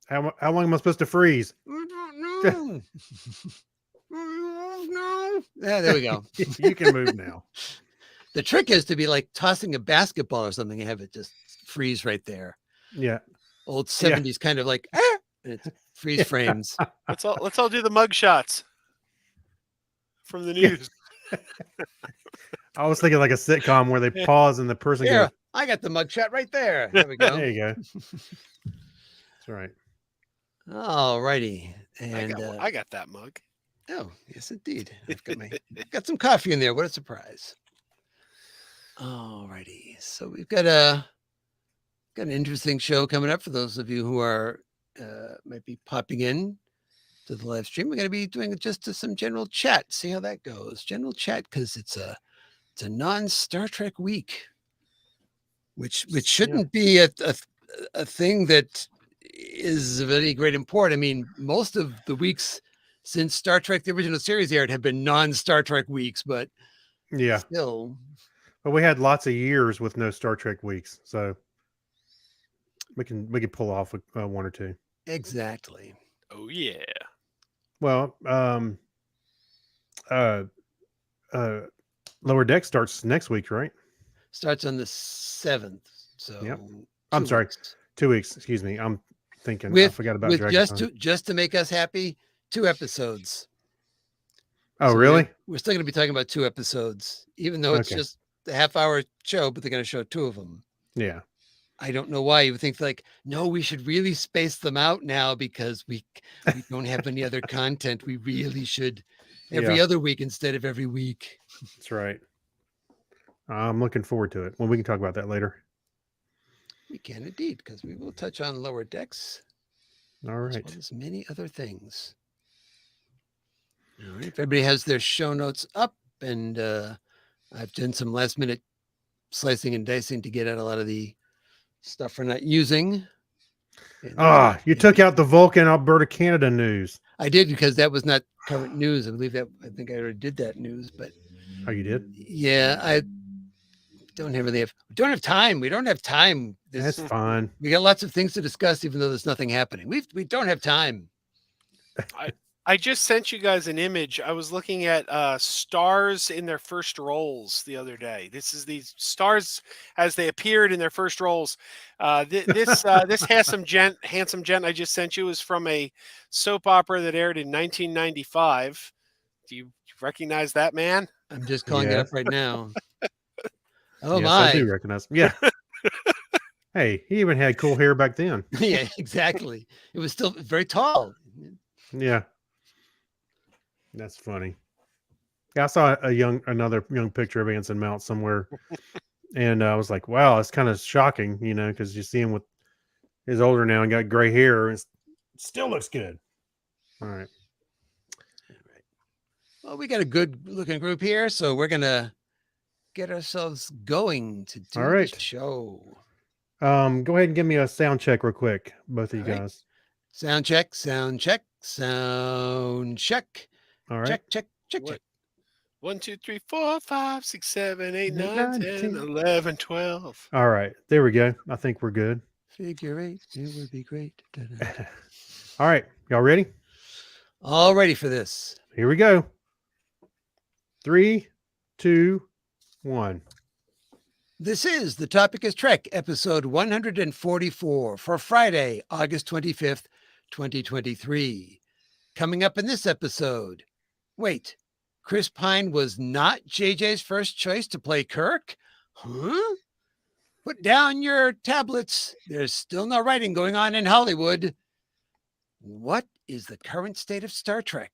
How long am I supposed to freeze? I don't know. No. Yeah, there we go. You can move now. The trick is to be like tossing a basketball or something and have it just freeze right there. Yeah. Old Yeah. 70s kind of like, and it's freeze frames. Let's all do the mug shots from the Yeah. news. I was thinking like a sitcom where they pause and the person Here, goes, I got the mugshot right there. There we go. there you go. That's right. All righty. And I got that mug. oh, yes, indeed. I've got some coffee in there. What a surprise. All righty. So we've got an interesting show coming up for those of you who are might be popping in to the live stream. We're going to be doing just some general chat. See how that goes. General chat because it's a non-Star Trek week, which shouldn't be a thing that is of any great import. I mean, most of the weeks since Star Trek the original series aired have been non-Star Trek weeks, but Yeah. still. But we had lots of years with no Star Trek weeks, so we can pull off one or two. Exactly. Oh yeah. Well, Lower Deck starts next week, right? Starts on the 7th. So Yep. I'm sorry, weeks. 2 weeks. Excuse me. I'm thinking. I forgot about Dragon. Just to make us happy, 2 episodes. Oh, So really? We're still going to be talking about 2 episodes, even though it's just a half-hour show, but they're going to show 2 of them. Yeah. I don't know why you would think like, no, we should really space them out now because we don't have any other content. We really should every other week instead of every week. That's right. I'm looking forward to it. Well, we can talk about that later. We can indeed, because we will touch on Lower Decks. All right. As well as many other things. All right. If everybody has their show notes up, and I've done some last minute slicing and dicing to get out a lot of the stuff we're not using. You took out the Vulcan Alberta, Canada news. I did because that was not current news. I think I already did that news, but oh, you did? Yeah, I don't have time. We don't have time. That's fine. We got lots of things to discuss, even though there's nothing happening. We don't have time. I just sent you guys an image. I was looking at stars in their first roles the other day. This is these stars as they appeared in their first roles. This handsome gent I just sent you is from a soap opera that aired in 1995. Do you recognize that man? I'm just calling it up right now. Oh yes, my! I do recognize him. Yeah. Hey, he even had cool hair back then. Yeah, exactly. It was still very tall. Yeah. That's funny. Yeah, I saw another young picture of Anson Mount somewhere, and I was like, "Wow, it's kind of shocking," because you see him with he's older now and got gray hair, and still looks good. All right. Well, we got a good looking group here, so we're gonna get ourselves going to do the show. Go ahead and give me a sound check real quick, both of you guys. Sound check, sound check, sound check. All right. Check. 1, 2, 3, 4, 5, 6, 7, 8, 9, 10, 11, 12. All right. There we go. I think we're good. Figure 8. It would be great. All right. Y'all ready? All ready for this. Here we go. 3, 2, 1. This is The Topic is Trek, episode 144 for Friday, August 25th, 2023. Coming up in this episode. Wait, Chris Pine was not JJ's first choice to play Kirk? Huh? Put down your tablets. There's still no writing going on in Hollywood. What is the current state of Star Trek?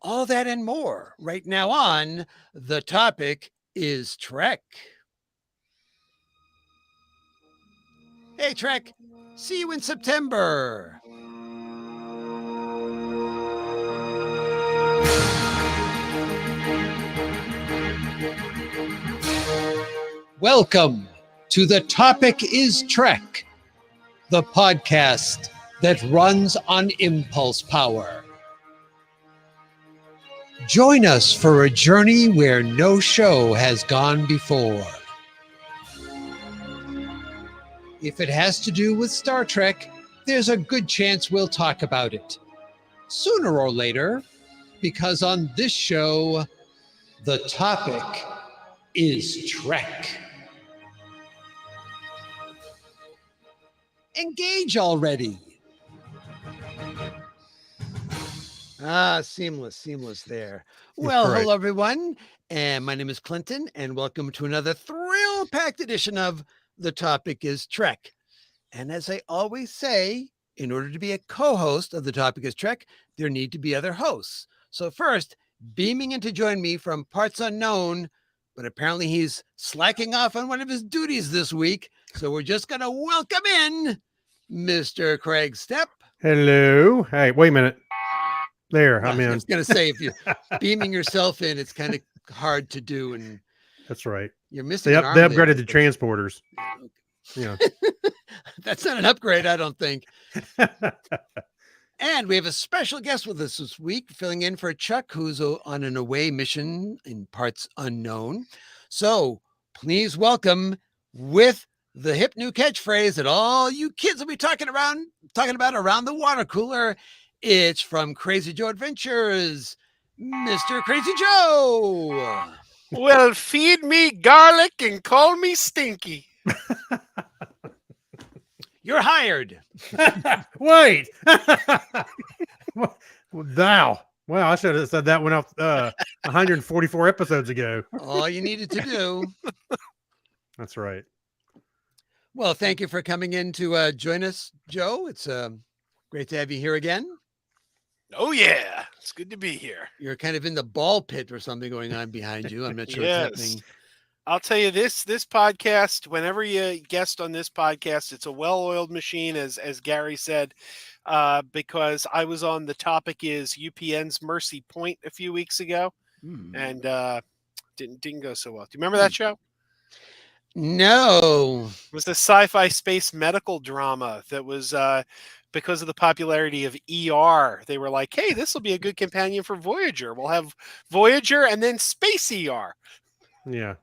All that and more right now on The Topic is Trek. Hey, Trek. See you in September. Welcome to The Topic is Trek, the podcast that runs on impulse power. Join us for a journey where no show has gone before. If it has to do with Star Trek, there's a good chance we'll talk about it sooner or later, because on this show, the topic is Trek. Engage already. Seamless there. Well, Right. hello everyone, and my name is Clinton, and welcome to another thrill-packed edition of The Topic is Trek. And as I always say, in order to be a co-host of The Topic is Trek, there need to be other hosts. So first, beaming in to join me from parts unknown, but apparently he's slacking off on one of his duties this week. So we're just going to welcome in Mr. Craig Stepp. Hello. Hey, wait a minute. There, I'm I in. was going to say, if you're beaming yourself in, it's kind of hard to do, and That's right. you're missing They, an arm they there, upgraded the but- transporters. Yeah, Yeah. okay. That's not an upgrade, I don't think. And we have a special guest with us this week, filling in for Chuck, who's on an away mission in parts unknown. So please welcome, with the hip new catchphrase that all you kids will be talking about around the water cooler. It's from Crazy Joe Adventures, Mr. Crazy Joe. Well, feed me garlic and call me stinky. You're hired. Wait. Thou. Well, I should have said that one off 144 episodes ago. All you needed to do. That's right. Well, thank you for coming in to join us, Joe. It's great to have you here again. Oh yeah, it's good to be here. You're kind of in the ball pit or something going on behind you. I'm not sure Yes. what's happening. I'll tell you this podcast, whenever you guest on this podcast, it's a well-oiled machine, as Gary said, because I was on The Topic is UPN's Mercy Point a few weeks ago, and didn't go so well. Do you remember that show? No. It was a sci-fi space medical drama that was because of the popularity of ER. They were like, hey, this will be a good companion for Voyager. We'll have Voyager and then Space ER. Yeah.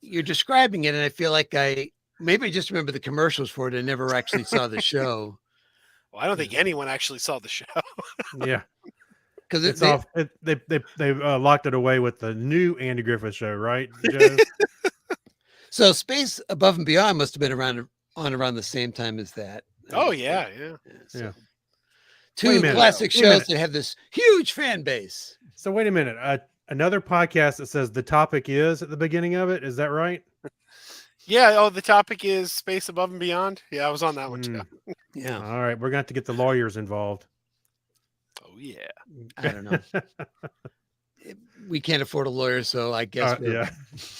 You're describing it, and I feel like maybe I just remember the commercials for it. I never actually saw the show. Well, I don't think anyone actually saw the show. Yeah. Because It's off. They locked it away with the new Andy Griffith show, right, Joe? So Space Above and Beyond must have been around the same time as that. Oh yeah. So Yeah. Two Wait a minute. classic Wait a shows minute. that have this huge fan base. So wait a minute. Another podcast that says The Topic is at the beginning of it. Is that right? Yeah. Oh, The Topic is Space Above and Beyond. Yeah, I was on that one too. Yeah. All right. We're going to have to get the lawyers involved. Oh yeah. I don't know. We can't afford a lawyer, so I guess we're- Yeah.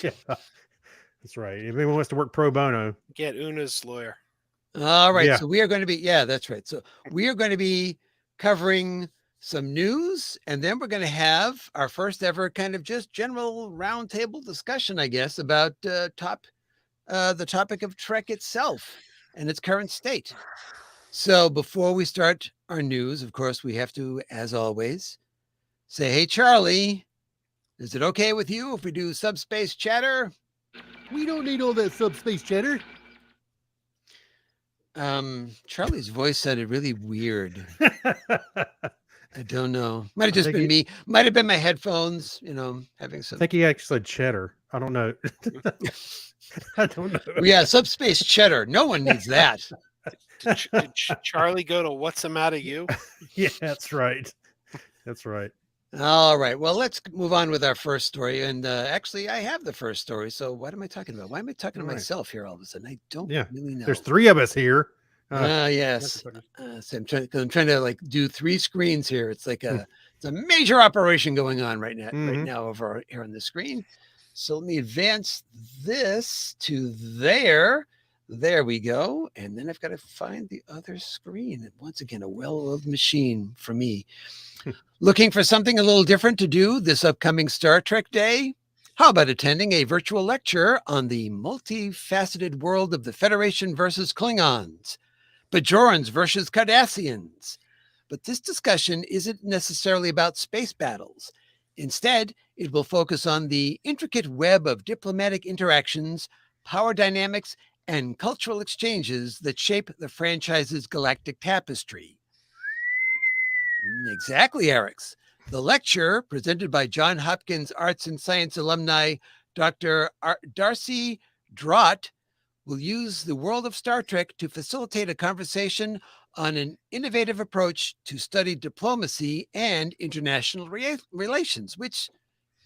Yeah. That's right. If anyone wants to work pro bono. Get Una's lawyer. All right. Yeah. So we are going to be, that's right. So we are going to be covering some news, and then we're going to have our first ever kind of just general roundtable discussion, I guess, about the topic of Trek itself and its current state. So before we start our news, of course, we have to, as always, say, hey, Charlie, is it okay with you if we do subspace chatter? We don't need all that subspace chatter. Charlie's voice sounded really weird. I don't know. Might have just think been me. Might have been my headphones, having I some. think he actually said cheddar. I don't know. I don't know. Yeah, subspace cheddar. No one needs that. Did Charlie go to What's the Matter You? Yeah, that's right. That's right. All right. Well, let's move on with our first story. And actually, I have the first story. So what am I talking about? Why am I talking to Right. myself here all of a sudden? I don't Yeah, really know. There's three of us here. Yes. So I'm trying to like do three screens here. It's like it's a major operation going on right now over here on the screen. So let me advance this to there. There we go. And then I've got to find the other screen. And once again, a well-oiled machine for me. Looking for something a little different to do this upcoming Star Trek Day? How about attending a virtual lecture on the multifaceted world of the Federation versus Klingons, Bajorans versus Cardassians? But this discussion isn't necessarily about space battles. Instead, it will focus on the intricate web of diplomatic interactions, power dynamics, and cultural exchanges that shape the franchise's galactic tapestry. Exactly, Eric's. The lecture, presented by Johns Hopkins Arts and Science alumni Dr. Darcy Drott, will use the world of Star Trek to facilitate a conversation on an innovative approach to study diplomacy and international relations, which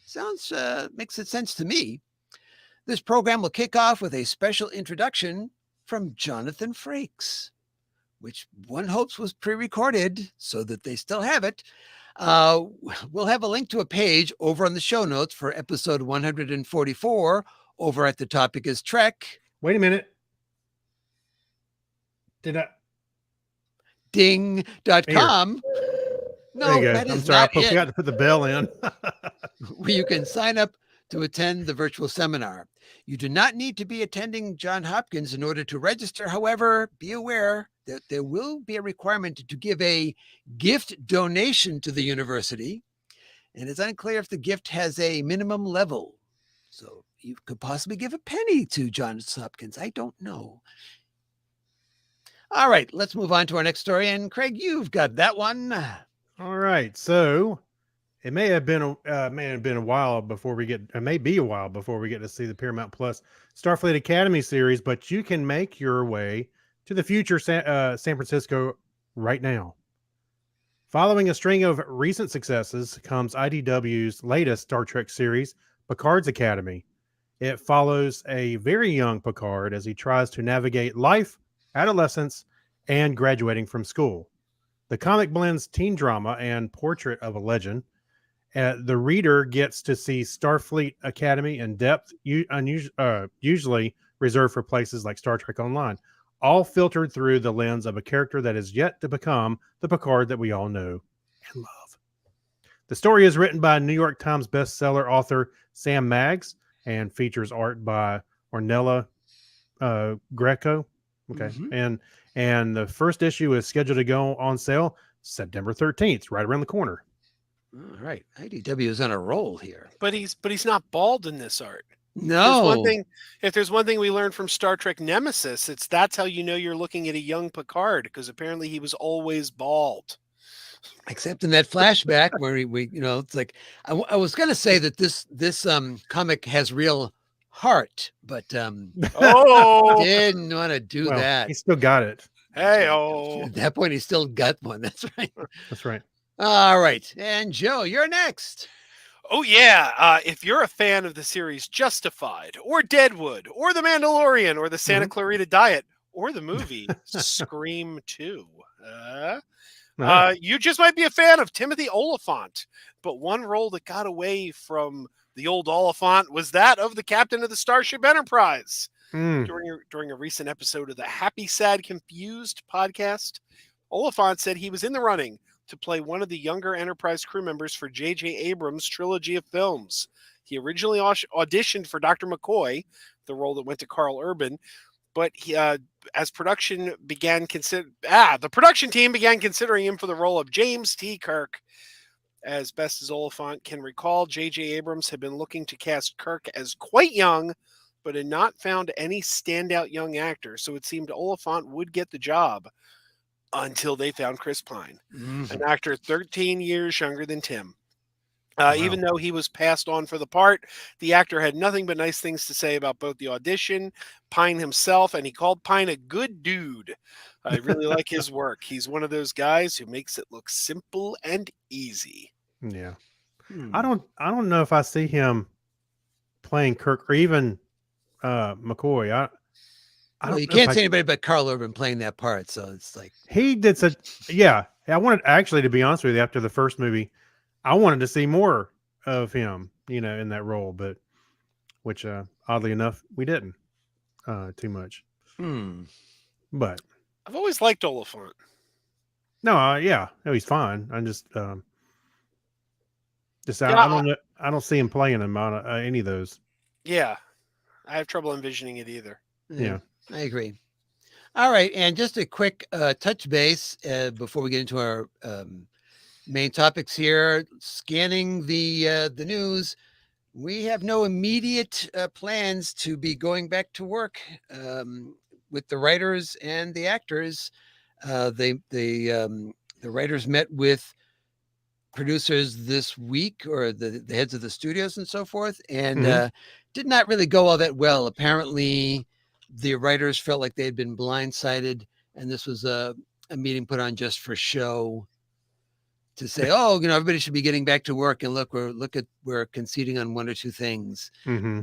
sounds makes sense to me. This program will kick off with a special introduction from Jonathan Frakes, which one hopes was pre-recorded so that they still have it. We'll have a link to a page over on the show notes for episode 144 over at The Topic is Trek. Wait a minute. Did I? Ding.com. There you go. that I'm is sorry. I not it. forgot to put the bell in. Where you can sign up to attend the virtual seminar. You do not need to be attending Johns Hopkins in order to register. However, be aware that there will be a requirement to give a gift donation to the university, and it's unclear if the gift has a minimum level. So you could possibly give a penny to Johns Hopkins. I don't know. All right, let's move on to our next story. And Craig, you've got that one. All right. So it may have been a while before we get. It may be a while before we get to see the Paramount Plus Starfleet Academy series, but you can make your way to the future San Francisco right now. Following a string of recent successes comes IDW's latest Star Trek series, Picard's Academy. It follows a very young Picard as he tries to navigate life, adolescence, and graduating from school. The comic blends teen drama and portrait of a legend. The reader gets to see Starfleet Academy in depth, usually reserved for places like Star Trek Online, all filtered through the lens of a character that is yet to become the Picard that we all know and love. The story is written by New York Times bestseller author Sam Maggs and features art by Ornella Greco. Okay. And the first issue is scheduled to go on sale September 13th, right around the corner. All right. IDW is on a roll here. But he's not bald in this art. No. If there's one thing we learned from Star Trek Nemesis, that's how you know you're looking at a young Picard, because apparently he was always bald. Except in that flashback where we it's like I was going to say that this comic has real heart, but Oh, didn't want to do that. He still got it. hey, At that point, he still got one. That's right. That's right. All right. And Joe, you're next. Oh, yeah. If you're a fan of the series Justified, or Deadwood, or The Mandalorian, or the Santa Clarita Diet, or the movie Scream 2, you just might be a fan of Timothy Olyphant. But one role that got away from the old Olyphant was that of the captain of the Starship Enterprise. During a recent episode of the Happy, Sad, Confused podcast, Olyphant said he was in the running to play one of the younger Enterprise crew members for J.J. Abrams' trilogy of films. He originally auditioned for Dr. McCoy, the role that went to Carl Urban, but as production began the production team began considering him for the role of James T. Kirk. As best as Olyphant can recall, J.J. Abrams had been looking to cast Kirk as quite young, but had not found any standout young actor, so it seemed Olyphant would get the job until they found Chris Pine, an actor 13 years younger than Tim. Wow. Even though he was passed on for the part, the actor had nothing but nice things to say about both the audition, Pine himself, and he called Pine a good dude. I really like his work. He's one of those guys who makes it look simple and easy. Yeah. I don't know if I see him playing Kirk or even McCoy. You can't see anybody but Carl Urban playing that part, so it's like he did such. Yeah, I wanted actually, to be honest with you, after the first movie, I wanted to see more of him, in that role, but which oddly enough, we didn't too much. But I've always liked Olyphant. no, he's fine. I'm just I don't know. I don't see him playing him on any of those. Yeah, I have trouble envisioning it either. Yeah. I agree. All right, and just a quick touch base before we get into our main topics here. Scanning the news, we have no immediate plans to be going back to work with the writers and the actors. The writers met with producers this week, or the heads of the studios and so forth, and did not really go all that well. Apparently, the writers felt like they had been blindsided, and this was a meeting put on just for show to say, oh, everybody should be getting back to work, and we're conceding on one or two things.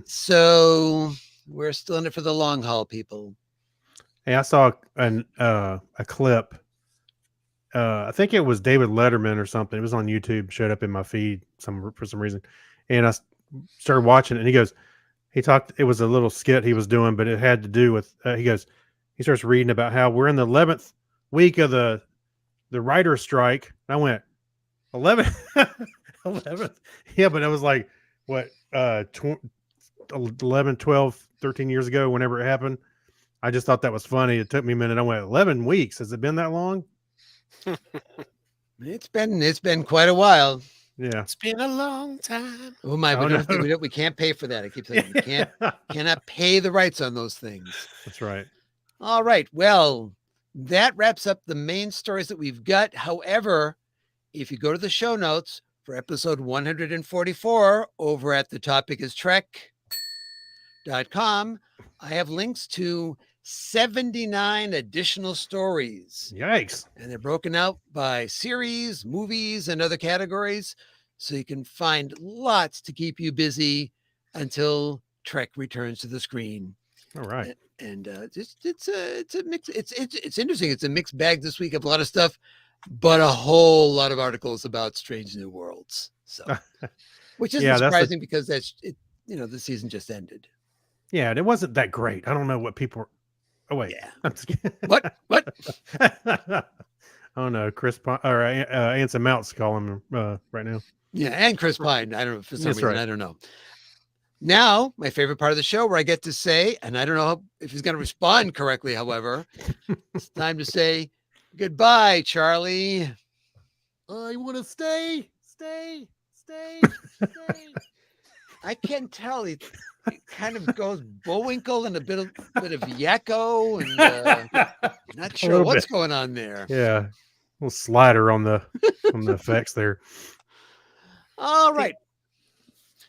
So we're still in it for the long haul, people. Hey, I saw a clip. I think it was David Letterman or something. It was on YouTube, showed up in my feed for some reason. And I started watching it, and it was a little skit he was doing, but it had to do with, he starts reading about how we're in the 11th week of the writer's strike. And I went, 11? 11th? Yeah, but it was like, what, 11, 12, 13 years ago, whenever it happened. I just thought that was funny. It took me a minute. I went, 11 weeks? Has it been that long? It's been quite a while. Yeah. It's been a long time. Oh my, we can't pay for that. I keep saying we cannot pay the rights on those things. That's right. All right. Well, that wraps up the main stories that we've got. However, if you go to the show notes for episode 144 over at the topic is Trek.com, I have links to 79 additional stories. Yikes. And they're broken out by series, movies, and other categories. So you can find lots to keep you busy until Trek returns to the screen. All right. And it's a mix. It's interesting. It's a mixed bag this week of a lot of stuff, but a whole lot of articles about Strange New Worlds. So, which isn't surprising because that's it. The season just ended. Yeah, it wasn't that great. I don't know what people. Oh wait. Yeah. What? Oh no, Chris Pine or Anson Mount's calling him right now. Yeah, and Chris Pine. I don't know for some That's reason. right. I don't know. Now, my favorite part of the show, where I get to say, and I don't know if he's going to respond correctly. However, it's time to say goodbye, Charlie. You want to stay? Stay. I can tell it kind of goes Bullwinkle and a bit of Yakko, and not sure what's going on there. Yeah, little slider on the effects there. All right,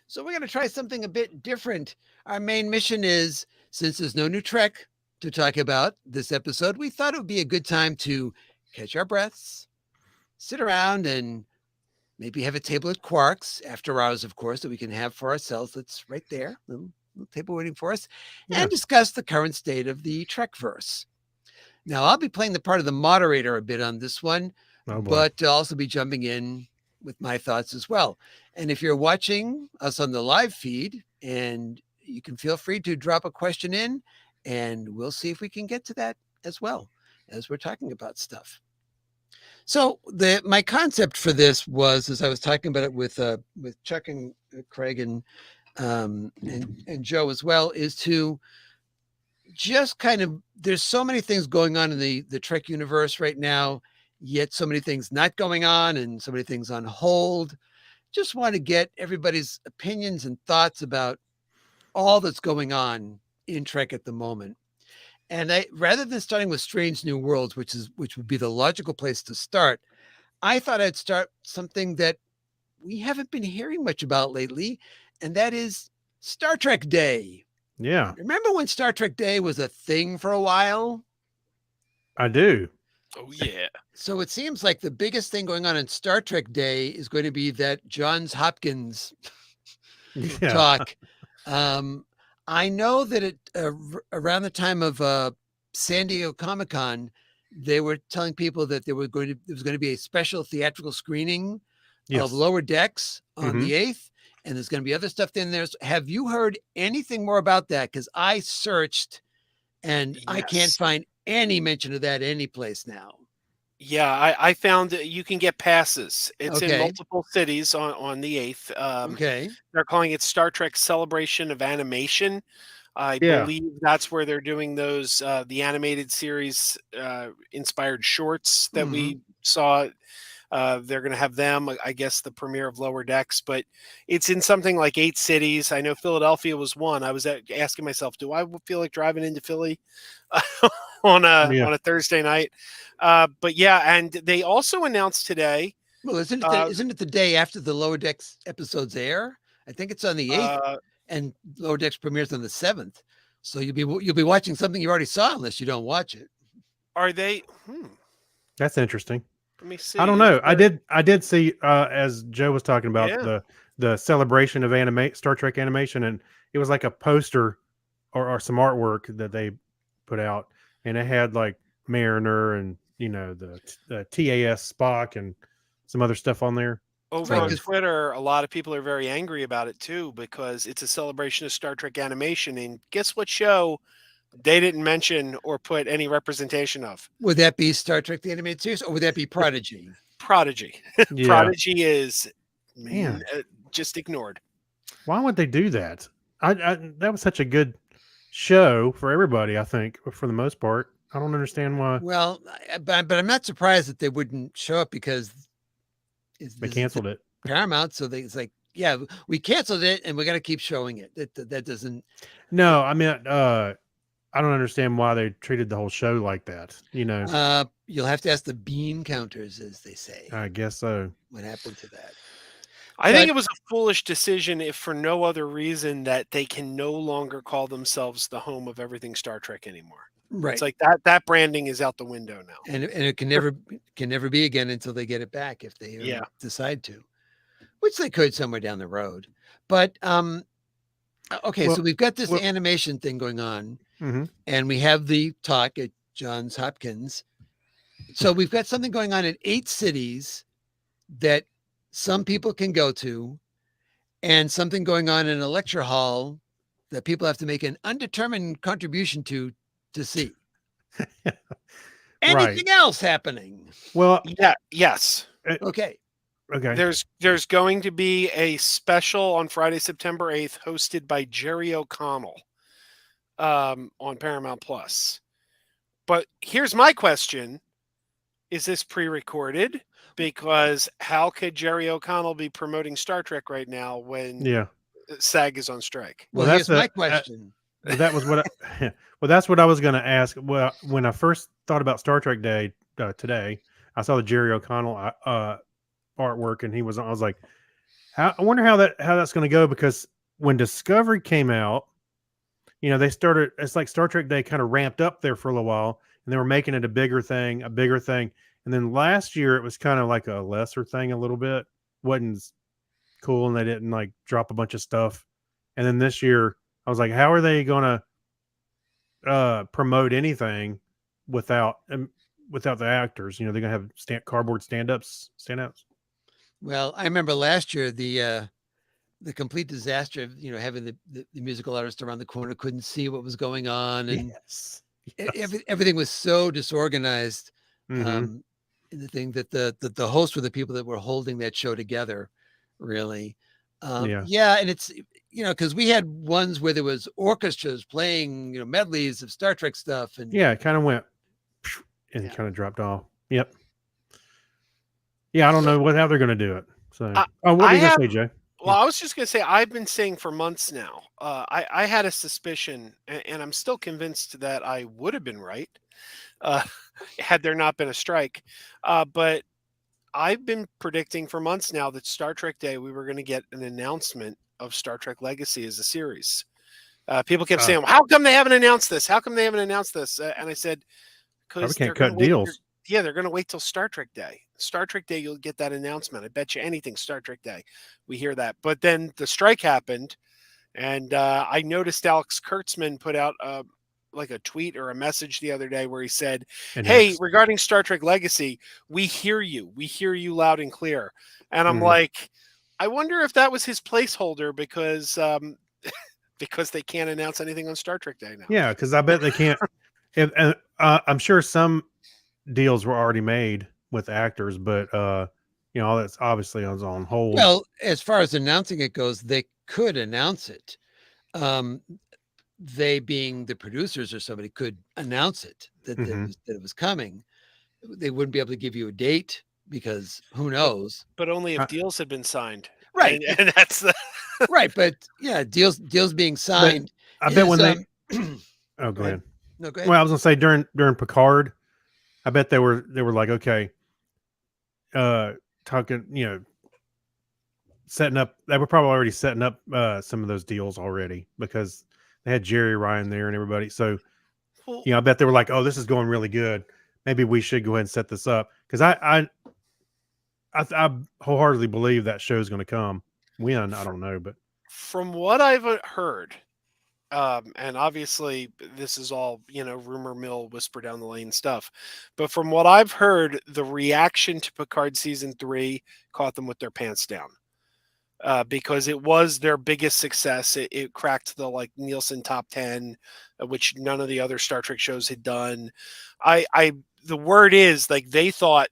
so we're going to try something a bit different. Our main mission is, since there's no new Trek to talk about this episode, we thought it would be a good time to catch our breaths, sit around, and maybe have a table at Quarks after hours, of course, that we can have for ourselves. That's right there, little table waiting for us, and discuss the current state of the Trekverse. Now, I'll be playing the part of the moderator a bit on this one, but I'll also be jumping in with my thoughts as well. And if you're watching us on the live feed, and you can feel free to drop a question in, and we'll see if we can get to that as well as we're talking about stuff. So my concept for this was, as I was talking about it with Chuck and Craig and Joe as well, is to just kind of, there's so many things going on in the Trek universe right now, yet so many things not going on and so many things on hold. Just want to get everybody's opinions and thoughts about all that's going on in Trek at the moment. And rather than starting with Strange New Worlds, which would be the logical place to start, I thought I'd start something that we haven't been hearing much about lately, and that is Star Trek Day. Yeah. Remember when Star Trek Day was a thing for a while? I do. Oh, yeah. So it seems like the biggest thing going on in Star Trek Day is going to be that Johns Hopkins talk. I know that around the time of San Diego Comic-Con, they were telling people that there was going to be a special theatrical screening of Lower Decks on the 8th, and there's going to be other stuff in there. So have you heard anything more about that? Because I searched, and I can't find any mention of that any place now. Yeah, I found that you can get passes. It's in multiple cities on the 8th. They're calling it Star Trek Celebration of Animation. I believe that's where they're doing those the animated series inspired shorts that we saw they're going to have them, I guess, the premiere of Lower Decks, but it's in something like 8 cities. I know Philadelphia was one. I was asking myself, do I feel like driving into Philly on a Thursday night? But yeah, and they also announced today. Well, isn't it the day after the Lower Decks episodes air? I think it's on the 8th, and Lower Decks premieres on the 7th. So you'll be watching something you already saw unless you don't watch it. Are they? That's interesting. Let me see. I don't know. I did see as Joe was talking about Yeah. the celebration of Star Trek animation, and it was like a poster or some artwork that they put out, and it had like Mariner and the TAS Spock and some other stuff on there. Over Right, on 'cause- Twitter, a lot of people are very angry about it too because it's a celebration of Star Trek animation, and guess what show they didn't mention or put any representation of? Would that be Star Trek the Animated Series, or would that be Prodigy? Prodigy. Yeah, Prodigy is Man. just ignored. why would they do that? I that was such a good show for everybody. I think for the most part, I don't understand why Well, but I'm not surprised that they wouldn't show up because they canceled it. Paramount. So it's like, yeah, we canceled it and we're gonna keep showing it. That doesn't. No, I mean, I don't understand why they treated the whole show like that. You'll have to ask the bean counters, as they say. I guess so. What happened to that? I think But- it was a foolish decision, if for no other reason that they can no longer call themselves the home of everything Star Trek anymore. Right. It's like that branding is out the window now. and it can never be again until they get it back if they Yeah. decide to, which they could somewhere down the road. But okay, Well- so we've got this well- animation thing going on, hmm and we have the talk at Johns Hopkins. So we've got something going on in 8 cities that some people can go to, and something going on in a lecture hall that people have to make an undetermined contribution to see. Anything else happening? Well, Yeah, yes. Okay. okay. There's going to be a special on Friday, September 8th, hosted by Jerry O'Connell on Paramount Plus. But here's my question. Is this pre-recorded? Because how could Jerry O'Connell be promoting Star Trek right now when Yeah. SAG is on strike? Well, Well, here's that's my the- question. Well, that was what well, that's what I was going to ask. Well, when I first thought about Star Trek Day today, I saw the Jerry O'Connell artwork, and I was like, I wonder how that's going to go, because when Discovery came out, they started. It's like Star Trek Day kind of ramped up there for a little while, and they were making it a bigger thing, and then last year it was kind of like a lesser thing, a little bit. Wasn't as cool, and they didn't like drop a bunch of stuff, and then this year I was like, how are they going to promote anything without the actors? They're going to have cardboard stand-outs. Well, I remember last year the complete disaster of having the musical artist around the corner couldn't see what was going on, and Yes. everything was so disorganized. Mhm. In the thing that the hosts were the people that were holding that show together, really. Yeah. And it's because we had ones where there was orchestras playing medleys of Star Trek stuff, and Yeah, it kind of went and Yeah. kind of dropped off. Yep. Yeah, I don't know how they're going to do it. So, what were I you going have- to say, Jay? Well, I was just going to say, I've been saying for months now, I had a suspicion, and I'm still convinced that I would have been right had there not been a strike. But I've been predicting for months now that Star Trek Day, we were going to get an announcement of Star Trek Legacy as a series. People kept saying, well, how come they haven't announced this? How come they haven't announced this? And I said, Probably because can't cut deals. Yeah, they're going to wait till Star Trek Day. Star Trek Day, you'll get that announcement. I bet you anything, Star Trek Day. We hear that. But then the strike happened, and I noticed Alex Kurtzman put out like a tweet or a message the other day where he said, And hey, Hicks. regarding Star Trek Legacy, we hear you. We hear you loud and clear. And I'm Mhm. like, I wonder if that was his placeholder because because they can't announce anything on Star Trek Day now. Yeah, because I bet they can't. I'm sure some deals were already made with actors, but all that's obviously on hold. well, as far as announcing it goes, they could announce it. They being the producers or somebody could announce it that Mhm. it was coming. they wouldn't be able to give you a date because who knows? But only if I- deals had been signed. Right. And that's the Right. But yeah, deals being signed. I bet when they um, oh, go go ahead. ahead. No, go ahead. Well, I was gonna say during Picard, I bet they were like, okay, talking, setting up. They were probably already setting up some of those deals already because they had Jerry Ryan there and everybody. So well, I bet they were like, oh, this is going really good. Maybe we should go ahead and set this up because I wholeheartedly believe that show's going to come. When I don't know, but from what I've heard, and obviously this is all rumor mill, whisper down the lane stuff, but from what I've heard, the reaction to Picard season 3 caught them with their pants down. Because it was their biggest success. It cracked the Nielsen top 10, which none of the other Star Trek shows had done. The word is they thought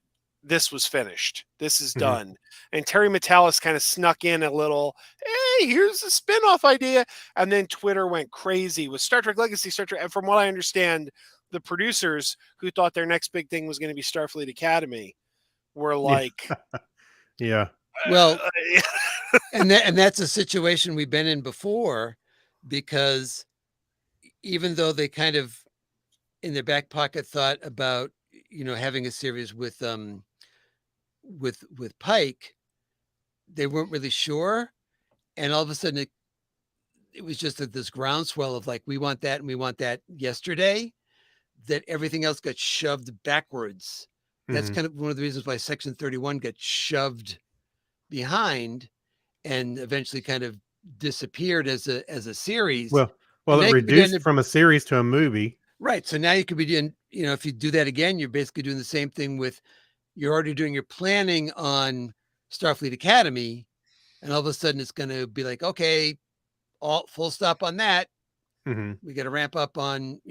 this was finished. This is done. And Terry Matalas kind of snuck in a little, hey, here's a spinoff idea. And then Twitter went crazy with Star Trek Legacy, Star Trek. And from what I understand, the producers who thought their next big thing was going to be Starfleet Academy were like, yeah. Well, and that's a situation we've been in before, because even though they kind of in their back pocket thought about having a series with Pike, they weren't really sure, and all of a sudden it was just this groundswell of we want that and we want that yesterday, that everything else got shoved backwards. That's kind of one of the reasons why Section 31 got shoved behind and eventually kind of disappeared as a series. Well, it reduced from a series to a movie. Right. So now you could be doing, if you do that again, you're basically doing the same thing you're already doing your planning on Starfleet Academy, and all of a sudden it's going to be okay, all full stop on that. We got to ramp up on,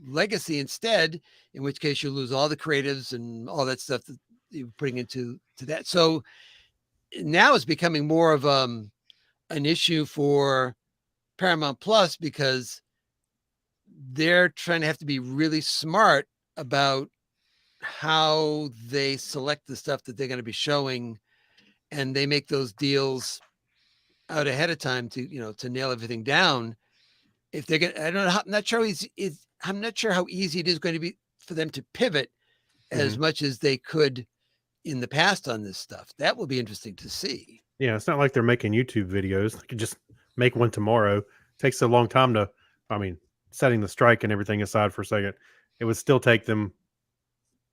Legacy instead, in which case you lose all the creatives and all that stuff that you're putting into that. So now it's becoming more of an issue for Paramount Plus, because they're trying to have to be really smart about how they select the stuff that they're going to be showing, and they make those deals out ahead of time to to nail everything down. If they're going, I'm not sure I'm not sure how easy it is going to be for them to pivot as much as they could in the past on this stuff. That will be interesting to see. Yeah, it's not like they're making YouTube videos. They could just make one tomorrow. It takes a long time to, setting the strike and everything aside for a second, it would still take them,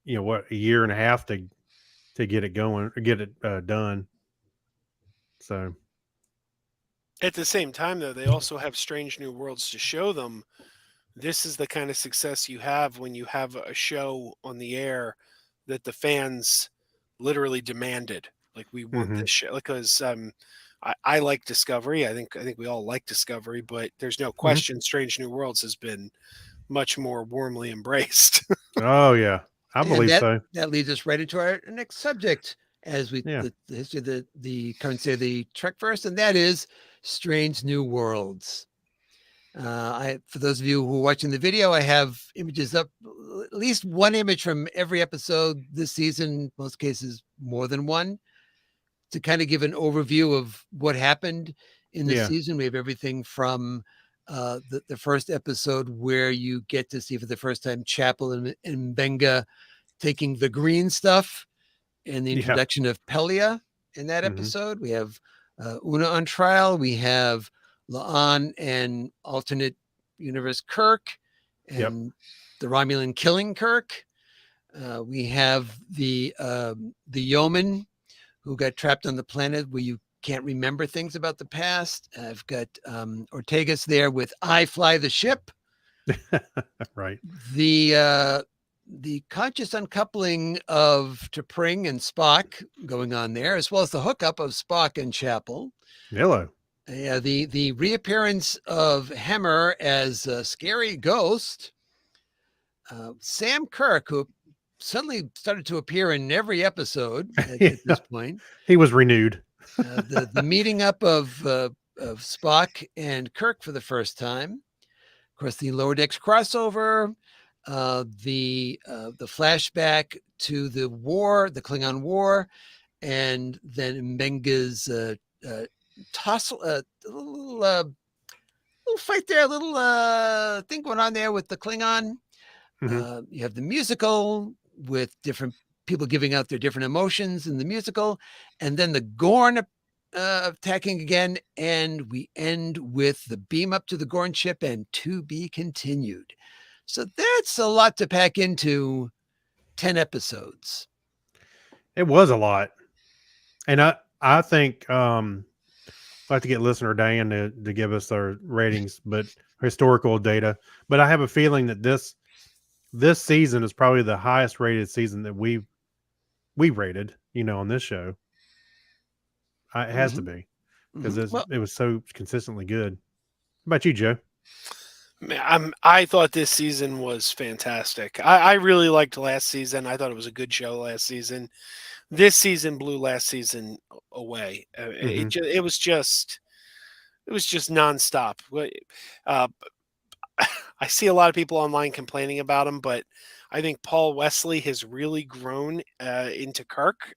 a year and a half to get it going or get it done. So at the same time, though, they also have Strange New Worlds to show them. This is the kind of success you have when you have a show on the air that the fans literally demanded. We want this show, because I like Discovery. I think we all like Discovery, but there's no question Strange New Worlds has been much more warmly embraced. Oh yeah, I believe so. That leads us right into our next subject, as the history of the currency of the Trekverse, and that is Strange New Worlds. For those of you who are watching the video, I have images up, at least one image from every episode this season, most cases more than one, to kind of give an overview of what happened in the season. We have everything from the first episode, where you get to see for the first time Chapel and Benga taking the green stuff, and the introduction of Pelia in that episode. We have Una on trial. We have La'an and alternate universe Kirk, and the Romulan killing Kirk. We have the yeoman who got trapped on the planet where you can't remember things about the past. I've got Ortegas there with I Fly the Ship. Right. The conscious uncoupling of T'Pring and Spock going on there, as well as the hookup of Spock and Chapel. Hello. Yeah, the reappearance of Hemmer as a scary ghost. Sam Kirk, who suddenly started to appear in every episode at this point. He was renewed. The meeting up of Spock and Kirk for the first time. Of course, the Lower Decks crossover. the flashback to the war, the Klingon War, and then Mbenga's tussle, little fight there, a little thing going on there with the Klingon. You have the musical with different people giving out their different emotions in the musical, and then the Gorn attacking again, and we end with the beam up to the Gorn ship and to be continued. So that's a lot to pack into 10 episodes. It was a lot. And I think I'd like to get listener Dan to give us their ratings, but historical data. But I have a feeling that this season is probably the highest rated season that we rated, on this show. It has to be, because it was so consistently good. How about you, Joe? I thought this season was fantastic. I really liked last season. I thought it was a good show last season. This season blew last season away. It was just nonstop. I see a lot of people online complaining about him, but I think Paul Wesley has really grown into Kirk.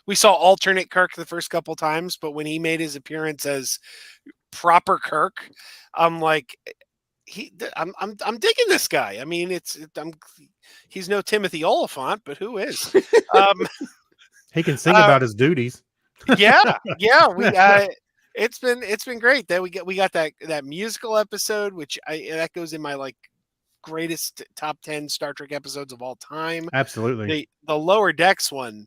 We saw alternate Kirk the first couple times, but when he made his appearance as proper Kirk, I'm like, I'm digging this guy. I mean, he's no Timothy Oliphant, but who is? He can sing about his duties. Yeah. It's been great that we got that musical episode, which that goes in my greatest top 10 Star Trek episodes of all time. Absolutely. The Lower Decks one,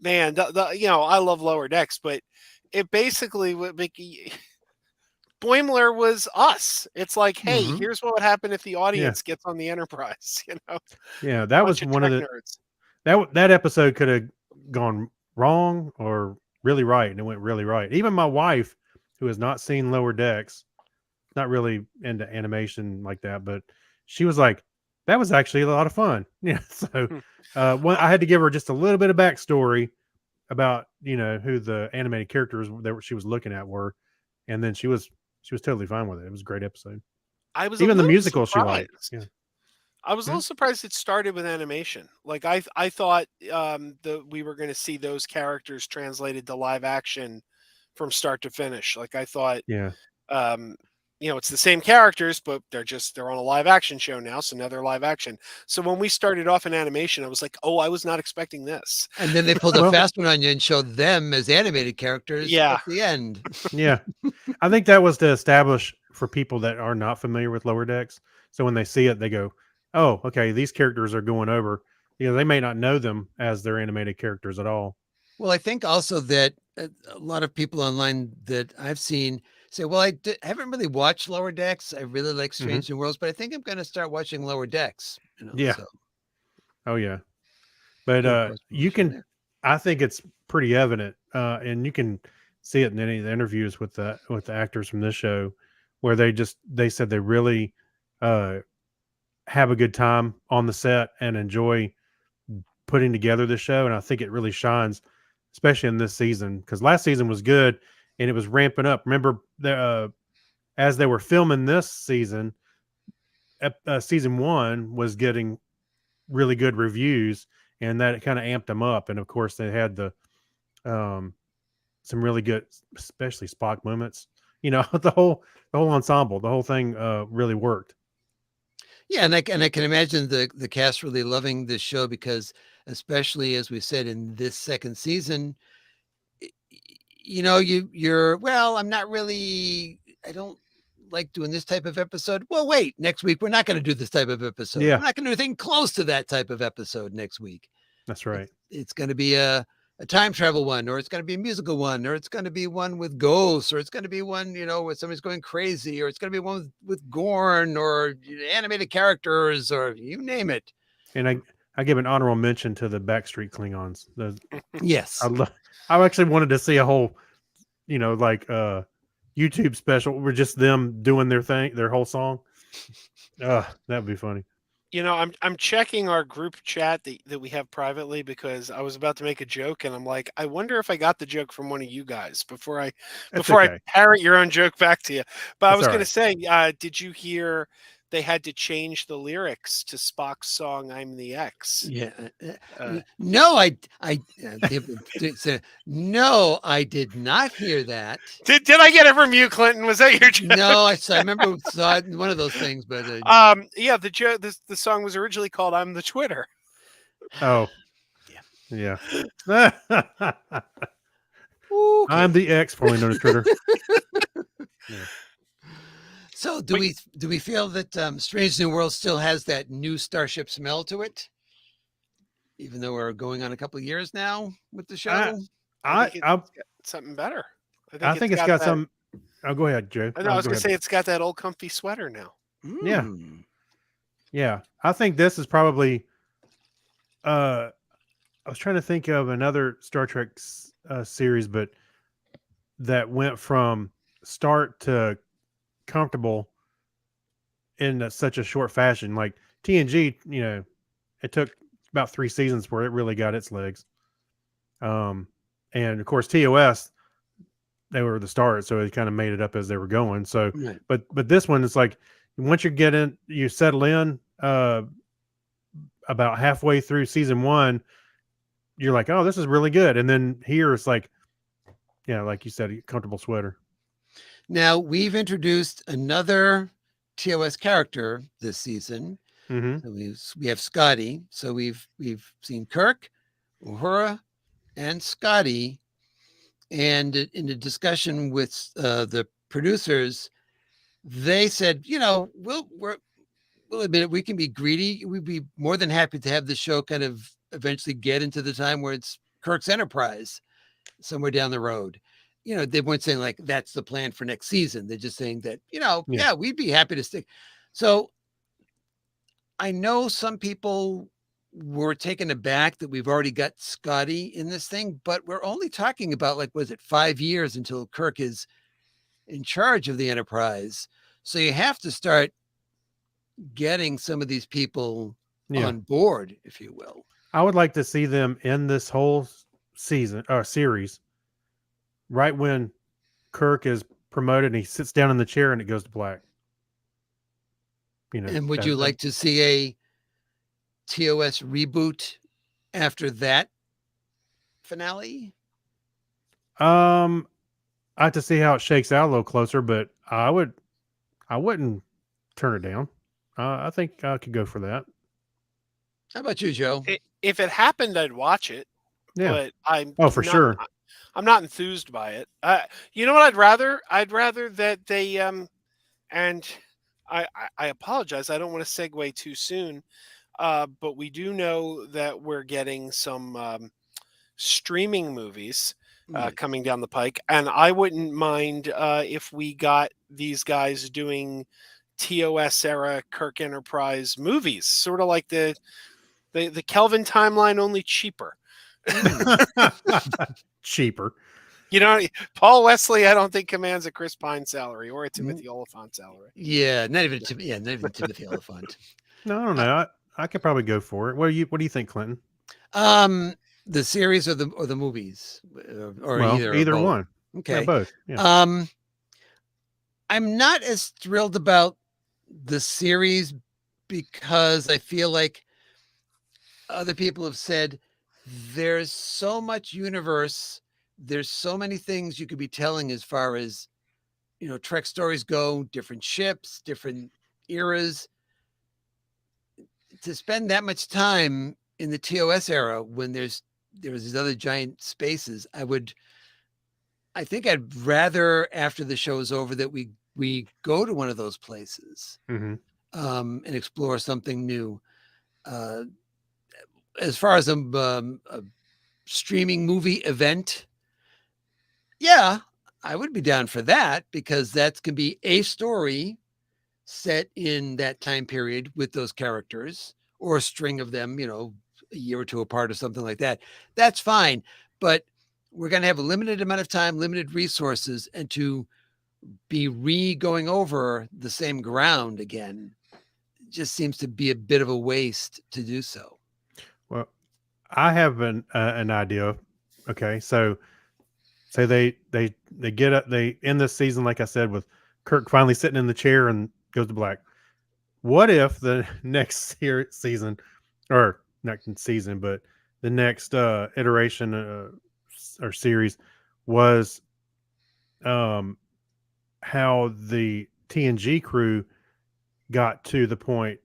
man. I love Lower Decks, but it basically Boimler was us. It's like, hey, here's what would happen if the audience gets on the Enterprise. Yeah, that was one of the nerds. That episode could have gone wrong or really right, and it went really right. Even my wife, who has not seen Lower Decks, not really into animation like that, but she was like, that was actually a lot of fun. Yeah. So I had to give her just a little bit of backstory about, who the animated characters that she was looking at were. And then she was totally fine with it. It was a great episode. I was even the musical surprised. She liked. Yeah. I was a little surprised it started with animation. I thought we were going to see those characters translated to live action from start to finish. I thought, it's the same characters, but they're on a live action show now. So now they're live action. So when we started off in animation, I was like, oh, I was not expecting this. And then they pulled a fast one on you and showed them as animated characters at the end. Yeah. I think that was to establish for people that are not familiar with Lower Decks. So when they see it, they go, oh, okay, these characters are going over. They may not know them as their animated characters at all. Well, I think also that a lot of people online that I've seen say, well, I haven't really watched Lower Decks. I really like Strange New Worlds, but I think I'm going to start watching Lower Decks. Yeah. So. Oh, yeah. But I think it's pretty evident, and you can see it in any of the interviews with the actors from this show, where they said they really have a good time on the set and enjoy putting together the show. And I think it really shines, especially in this season, because last season was good and it was ramping up. Remember, as they were filming this season, season 1 was getting really good reviews, and that kind of amped them up. And of course, they had some really good, especially Spock moments. The whole ensemble, the whole thing really worked. Yeah, and I can imagine the cast really loving this show, because especially as we said in this second season, you're well, I'm not really, I don't like doing this type of episode. Well, wait, next week we're not going to do this type of episode. Yeah. We're not going to do anything close to that type of episode next week. That's right. It's going to be a time travel one, or it's going to be a musical one, or it's going to be one with ghosts, or it's going to be one, where somebody's going crazy, or it's going to be one with Gorn or animated characters, or you name it. And I give an honorable mention to the Backstreet Klingons. Yes. I actually wanted to see a whole, YouTube special where just them doing their thing, their whole song. That'd be funny. I'm checking our group chat that we have privately, because I was about to make a joke and I'm like, I wonder if I got the joke from one of you guys before I parrot your own joke back to you. But I was going to say, did you hear they had to change the lyrics to Spock's song "I'm the X." Yeah. Uh, No, no, I did not hear that. did I get it from you, Clinton? Was that your joke? No, I remember saw it in one of those things, but Yeah, the song was originally called "I'm the Twitter." Oh, Yeah. yeah. okay. I'm the X, formerly known as Twitter. So do we feel that Strange New World still has that new Starship smell to it? Even though we're going on a couple of years now with the show? I think it's got something better. I think it's got that- some. Oh, go ahead, Joe. I know, I was Go going to ahead. say it's got that old comfy sweater now. Yeah. Mm. Yeah, I think this is probably. I was trying to think of another Star Trek series, but that went from start to comfortable in such a short fashion. Like TNG, it took about 3 seasons where it really got its legs. And of course TOS, they were the start, so it kind of made it up as they were going. So, Right. but this one is like once you settle in, about halfway through season 1, you're like, oh, this is really good. And then here it's like, yeah, like you said, a comfortable sweater. Now we've introduced another TOS character this season. Mm-hmm. So we have Scotty. So we've seen Kirk, Uhura, and Scotty. And in a discussion with the producers, they said, we'll admit it, we can be greedy. We'd be more than happy to have the show kind of eventually get into the time where it's Kirk's Enterprise somewhere down the road. They weren't saying like that's the plan for next season. They're just saying that, yeah, we'd be happy to stick. So I know some people were taken aback that we've already got Scotty in this thing, but we're only talking about like, was it 5 years until Kirk is in charge of the Enterprise? So you have to start getting some of these people on board, if you will. I would like to see them in this whole season or series, right when Kirk is promoted and he sits down in the chair and it goes to black. And would you like to see a TOS reboot after that finale? I have to see how it shakes out a little closer, but I wouldn't turn it down. I think I could go for that. How about you, Joe? If it happened, I'd watch it. Yeah. But for sure. I'm not enthused by it. You know what I'd rather? I'd rather that they and I apologize. I don't want to segue too soon. But we do know that we're getting some streaming movies coming down the pike, and I wouldn't mind if we got these guys doing TOS era Kirk Enterprise movies, sort of like the Kelvin timeline, only cheaper. Cheaper. Paul Wesley, I don't think commands a Chris Pine salary or a Timothy Oliphant salary. Yeah, not even Timothy Oliphant. No, I don't know. I could probably go for it. What do you think, Clinton? The series or the movies, or either one. Okay, yeah, both. Yeah. I'm not as thrilled about the series because I feel like other people have said there's so much universe, there's so many things you could be telling as far as Trek stories go, different ships, different eras. To spend that much time in the TOS era when there was these other giant spaces, I think I'd rather, after the show is over, that we go to one of those places and explore something new. As far as a streaming movie event, yeah, I would be down for that because that can be a story set in that time period with those characters, or a string of them, a year or two apart or something like that. That's fine. But we're going to have a limited amount of time, limited resources, and to be going over the same ground again just seems to be a bit of a waste to do so. Well, I have an idea. Okay, so they get up, they end this season, like I said, with Kirk finally sitting in the chair and goes to black. what if the next season, or not season, but the next iteration or series was how the TNG crew got to the point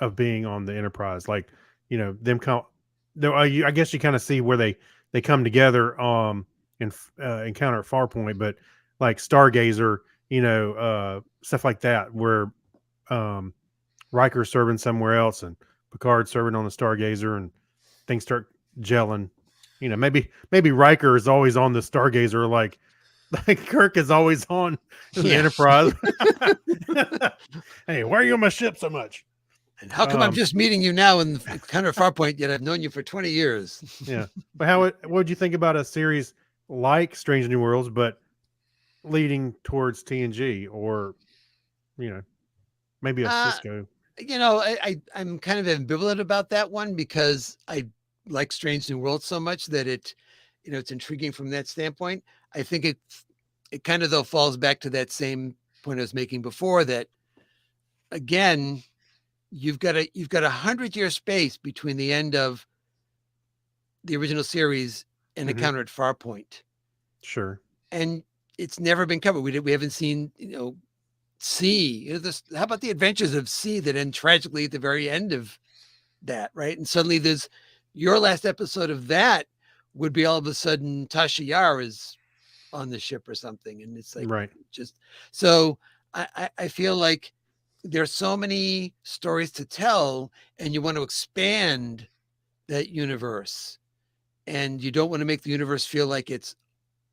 of being on the Enterprise, like them come. Though I guess you kind of see where they come together and encounter at Farpoint, but like Stargazer, stuff like that, where Riker's serving somewhere else and Picard serving on the Stargazer, and things start gelling. Maybe Riker is always on the Stargazer, like Kirk is always on the Yeah. Enterprise. Hey, why are you on my ship so much? And how come I'm just meeting you now in kind of Farpoint, yet I've known you for 20 years? Yeah. But what would you think about a series like Strange New Worlds, but leading towards TNG, or maybe a Cisco? I'm kind of ambivalent about that one, because I like Strange New Worlds so much that it's intriguing from that standpoint. I think it kind of though falls back to that same point I was making before, that again, you've got a 100-year space between the end of the original series and Encounter at Farpoint. Sure. And it's never been covered. We haven't seen, C. How about the adventures of C that end tragically at the very end of that, right? And suddenly there's your last episode of that would be all of a sudden Tasha Yar is on the ship or something. And it's like, right. Just so I feel like there's so many stories to tell, and you want to expand that universe, and you don't want to make the universe feel like it's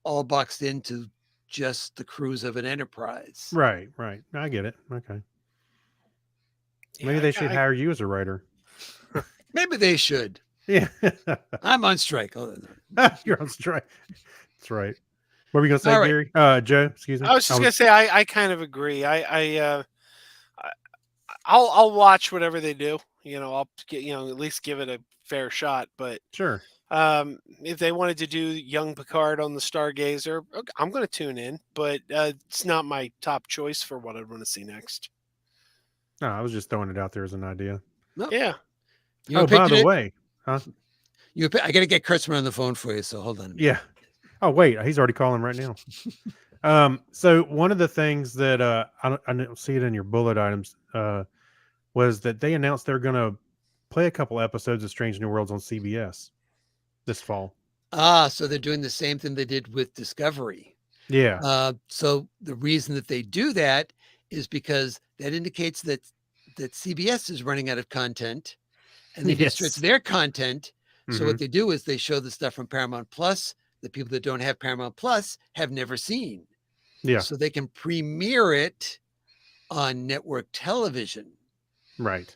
all boxed into just the crews of an Enterprise. Right. I get it. Okay. Maybe they should hire you as a writer. Maybe they should. Yeah. I'm on strike. You're on strike. That's right. What were you going to say, All right. Gary? Joe, excuse me. I was just going to say, I kind of agree. I'll watch whatever they do. I'll get, at least give it a fair shot. But sure. If they wanted to do young Picard on the Stargazer, okay, I'm going to tune in, but it's not my top choice for what I'd want to see next. No, I was just throwing it out there as an idea. No. Yeah. By the way, huh? I got to get Kurtzman on the phone for you, so hold on. Yeah. Oh, wait, he's already calling right now. So one of the things that I don't see it in your bullet items was that they announced they're going to play a couple episodes of Strange New Worlds on CBS this fall. So they're doing the same thing they did with Discovery. Yeah. So the reason that they do that is because that indicates that CBS is running out of content, and they can stretch their content. So what they do is they show the stuff from Paramount Plus that people that don't have Paramount Plus have never seen. Yeah. So they can premiere it on network television. Right.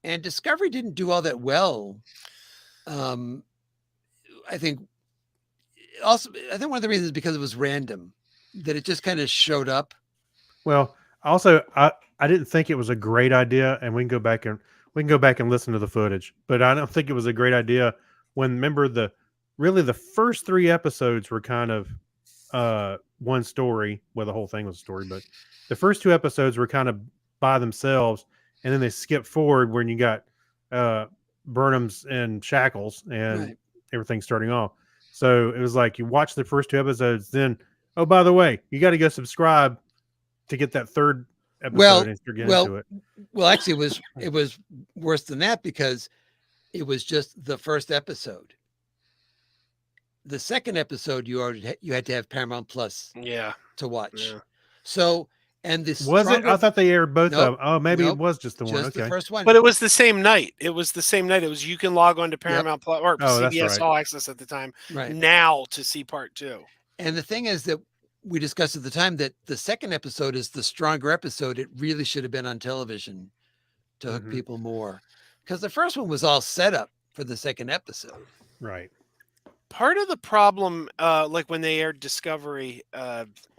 And Discovery didn't do all that well. I think one of the reasons is because it was random, that it just kind of showed up. Well, also, I didn't think it was a great idea, and we can go back and listen to the footage, but I don't think it was a great idea when, remember, the first 3 episodes were kind of one story. Well, the whole thing was a story, but the first 2 episodes were kind of by themselves, and then they skip forward when you got Burnham's in shackles and everything starting off. So it was like you watch the first 2 episodes, then, oh, by the way, you got to go subscribe to get that 3rd episode and get into it. Well, actually, it was worse than that, because it was just the first episode. The 2nd episode, you had to have Paramount Plus to watch. Yeah. So, and this was it? I thought they aired both of them. Oh, maybe it was just the one. Just the first one. But it was the same night. It was you can log on to Paramount Plus or CBS All Access at the time. Right. Now to see part 2. And the thing is that we discussed at the time that the 2nd episode is the stronger episode. It really should have been on television to hook people more, because the first one was all set up for the 2nd episode. Right. Part of the problem, like when they aired Discovery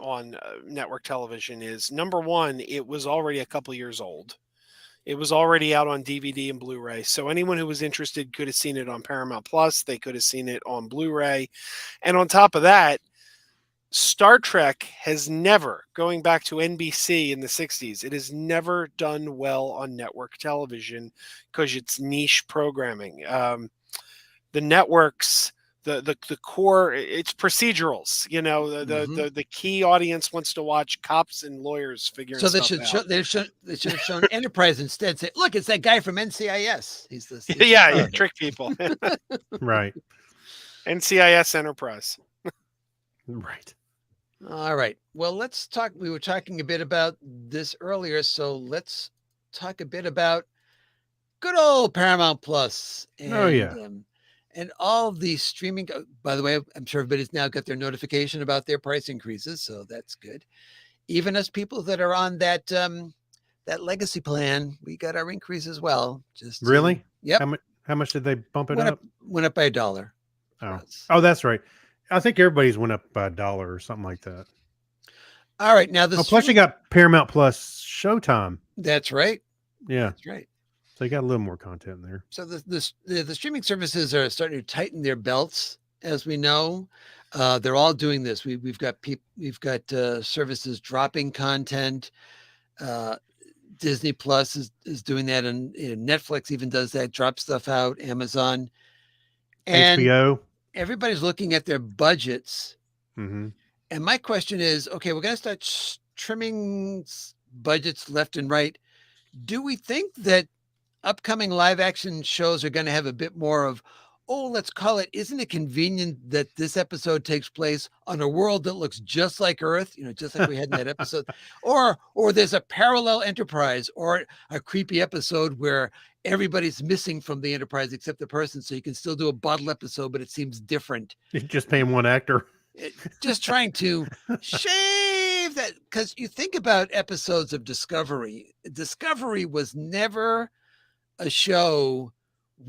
on network television, is number one, it was already a couple years old. It was already out on DVD and Blu-ray. So anyone who was interested could have seen it on Paramount Plus. They could have seen it on Blu-ray. And on top of that, Star Trek has never, going back to NBC in the 60s, it has never done well on network television because it's niche programming. The networks, the core, it's procedurals. You know, the key audience wants to watch cops and lawyers figuring So they stuff should out. they should have shown Enterprise instead. Say, look, it's that guy from NCIS. He's this. Yeah, trick people. Right. NCIS Enterprise. Right. All right. Well, let's talk. We were talking a bit about this earlier, so let's talk a bit about good old Paramount Plus. And, Oh, yeah. And all of the streaming. By the way, I'm sure everybody's now got their notification about their price increases, so that's good. Even as people that are on that that legacy plan, we got our increase as well. Just Really? Yep. How much did they bump it Went up? Went up by $1. Oh. Oh, that's right. I think everybody's went up by $1 or something like that. All right. Now Plus you got Paramount Plus Showtime. That's right. Yeah. That's right. So you got a little more content there. So the streaming services are starting to tighten their belts, as we know. They're all doing this. We've got services dropping content. Disney Plus is doing that, and Netflix even does that. Drop stuff out. Amazon, and HBO. Everybody's looking at their budgets. Mm-hmm. And my question is, okay, we're going to start trimming budgets left and right. Do we think that upcoming live action shows are going to have a bit more of, oh, let's call it, isn't it convenient that this episode takes place on a world that looks just like Earth, just like we had in that episode, or there's a parallel Enterprise, or a creepy episode where everybody's missing from the Enterprise except the person, so you can still do a bottle episode, but it seems different. You're just paying one actor. Just trying to shave that, because you think about episodes of Discovery. Discovery was never a show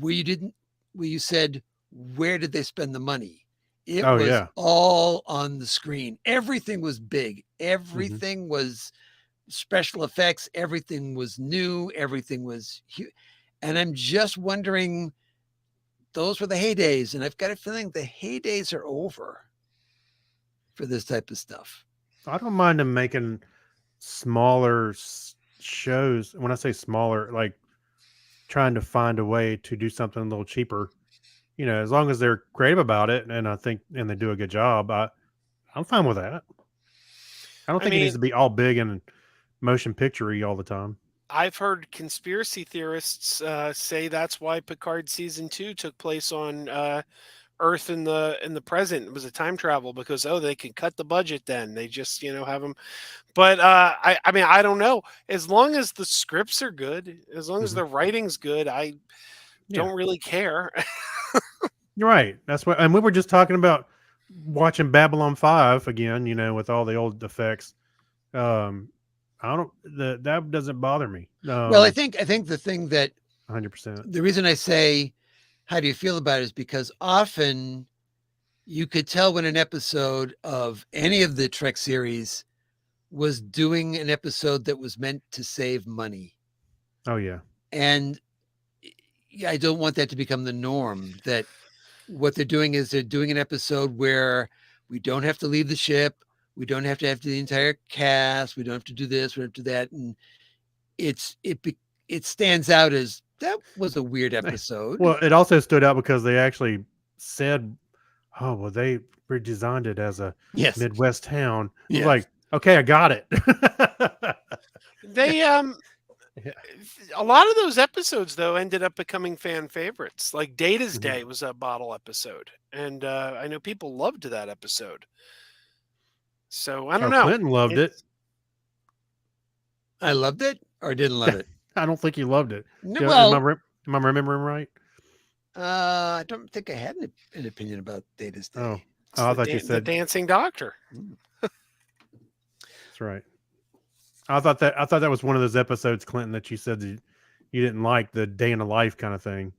where you said, where did they spend the money? It was all on the screen. Everything was big. Everything was special effects. Everything was new. Everything was huge. And I'm just wondering, those were the heydays. And I've got a feeling the heydays are over for this type of stuff. I don't mind them making smaller shows. When I say smaller, like trying to find a way to do something a little cheaper, as long as they're creative about it, and they do a good job, I'm fine with that. I don't think it needs to be all big and motion picture-y all the time. I've heard conspiracy theorists say that's why Picard season 2 took place on Earth in the present. It was a time travel because they can cut the budget. Then they just have them. But I mean, I don't know. As long as the scripts are good, as long as the writing's good, I don't really care. You're right. That's what. And we were just talking about watching Babylon 5 again. With all the old effects. That doesn't bother me. Well, I think the thing that 100%. The reason I say, how do you feel about it, is because often you could tell when an episode of any of the Trek series was doing an episode that was meant to save money. Oh yeah. And I don't want that to become the norm, that what they're doing is they're doing an episode where we don't have to leave the ship. We don't have to have the entire cast. We don't have to do this. We don't have to do that. And it stands out as, that was a weird episode. Well, it also stood out because they actually said, oh, well, they redesigned it as a Midwest town. Yes. Like, okay, I got it. They, a lot of those episodes, though, ended up becoming fan favorites. Like Data's Day was a bottle episode. And I know people loved that episode. So I don't know. Clinton loved it. I loved it or didn't love it? I don't think you loved it. No, well, am I remembering right? I don't think I had an opinion about Data's Day. Oh, I thought you said the Dancing Doctor. That's right. I thought that was one of those episodes, Clinton, that you said that you didn't like, the day in the life kind of thing.